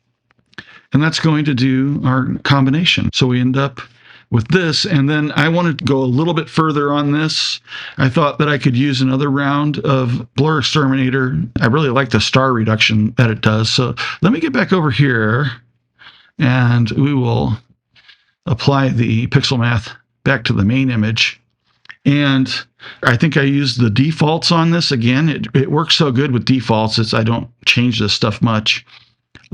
And that's going to do our combination. So we end up with this. And then I wanted to go a little bit further on this. I thought that I could use another round of BlurXterminator. I really like the star reduction that it does. So let me get back over here and we will apply the pixel math back to the main image. And I think I used the defaults on this. Again, it works so good with defaults. I don't change this stuff much.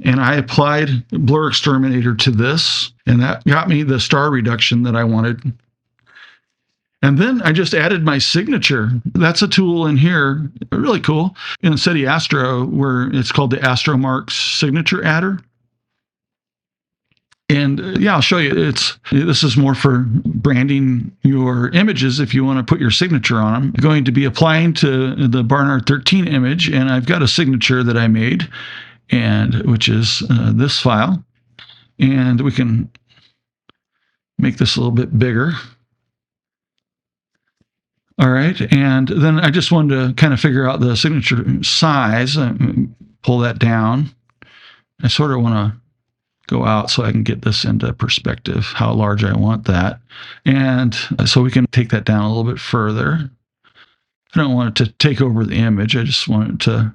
And I applied BlurXterminator to this, and that got me the star reduction that I wanted. And then I just added my signature. That's a tool in here, really cool, in SETI Astro, where it's called the AstroMarks Signature Adder. And yeah, I'll show you. This is more for branding your images if you want to put your signature on them. I'm going to be applying to the Barnard 13 image, and I've got a signature that I made, and which is this file. And we can make this a little bit bigger. All right, and then I just wanted to kind of figure out the signature size. Pull that down. I sort of want to go out so I can get this into perspective, how large I want that. And so we can take that down a little bit further. I don't want it to take over the image. I just want it to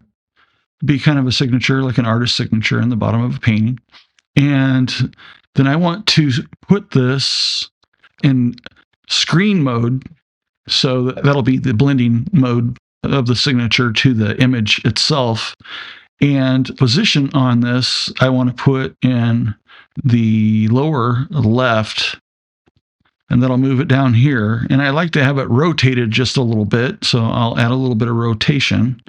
be kind of a signature, like an artist signature in the bottom of a painting. And then I want to put this in screen mode. So that'll be the blending mode of the signature to the image itself. And position on this, I want to put in the lower left, and that'll move it down here. And I like to have it rotated just a little bit, so I'll add a little bit of rotation.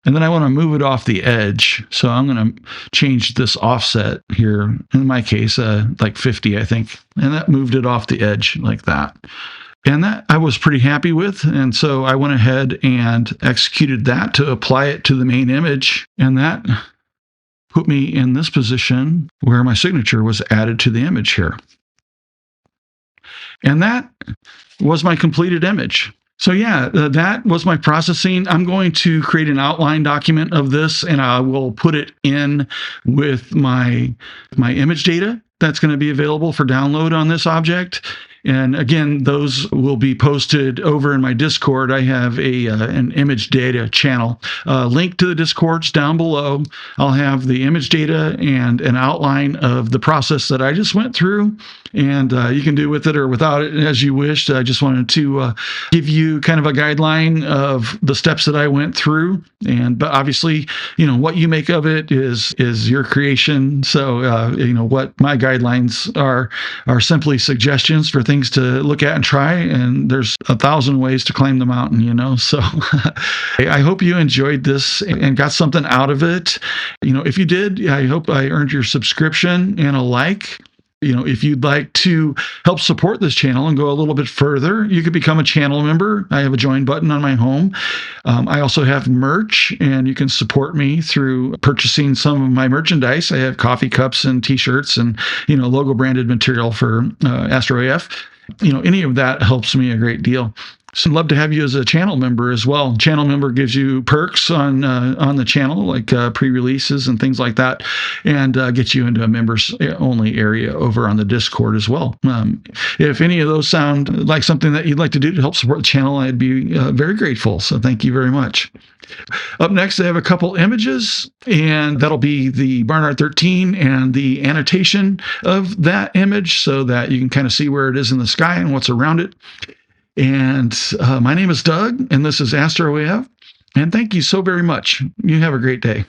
And then I want to move it off the edge. So I'm going to change this offset here, in my case, like 50, I think. And that moved it off the edge like that. And that I was pretty happy with. And so I went ahead and executed that to apply it to the main image. And that put me in this position where my signature was added to the image here. And that was my completed image. So yeah, that was my processing. I'm going to create an outline document of this, and I will put it in with my image data that's going to be available for download on this object. And again, those will be posted over in my Discord. I have an image data channel. Link to the Discord's down below. I'll have the image data and an outline of the process that I just went through. And you can do with it or without it as you wish. I just wanted to give you kind of a guideline of the steps that I went through. But obviously, what you make of it is your creation. So, what my guidelines are simply suggestions for things to look at and try, and there's 1,000 ways to climb the mountain, so I hope you enjoyed this and got something out of it. If you did, I hope I earned your subscription and a like. If you'd like to help support this channel and go a little bit further, you could become a channel member. I have a join button on my home. I also have merch, and you can support me through purchasing some of my merchandise. I have coffee cups and t-shirts and, logo branded material for Astro AF. Any of that helps me a great deal. So I'd love to have you as a channel member as well. Channel member gives you perks on the channel, like pre-releases and things like that, and gets you into a members-only area over on the Discord as well. If any of those sound like something that you'd like to do to help support the channel, I'd be very grateful. So thank you very much. Up next, I have a couple images, and that'll be the Barnard 13 and the annotation of that image so that you can kind of see where it is in the sky and what's around it. And my name is Doug, and this is Astro AF, and thank you so very much. You have a great day.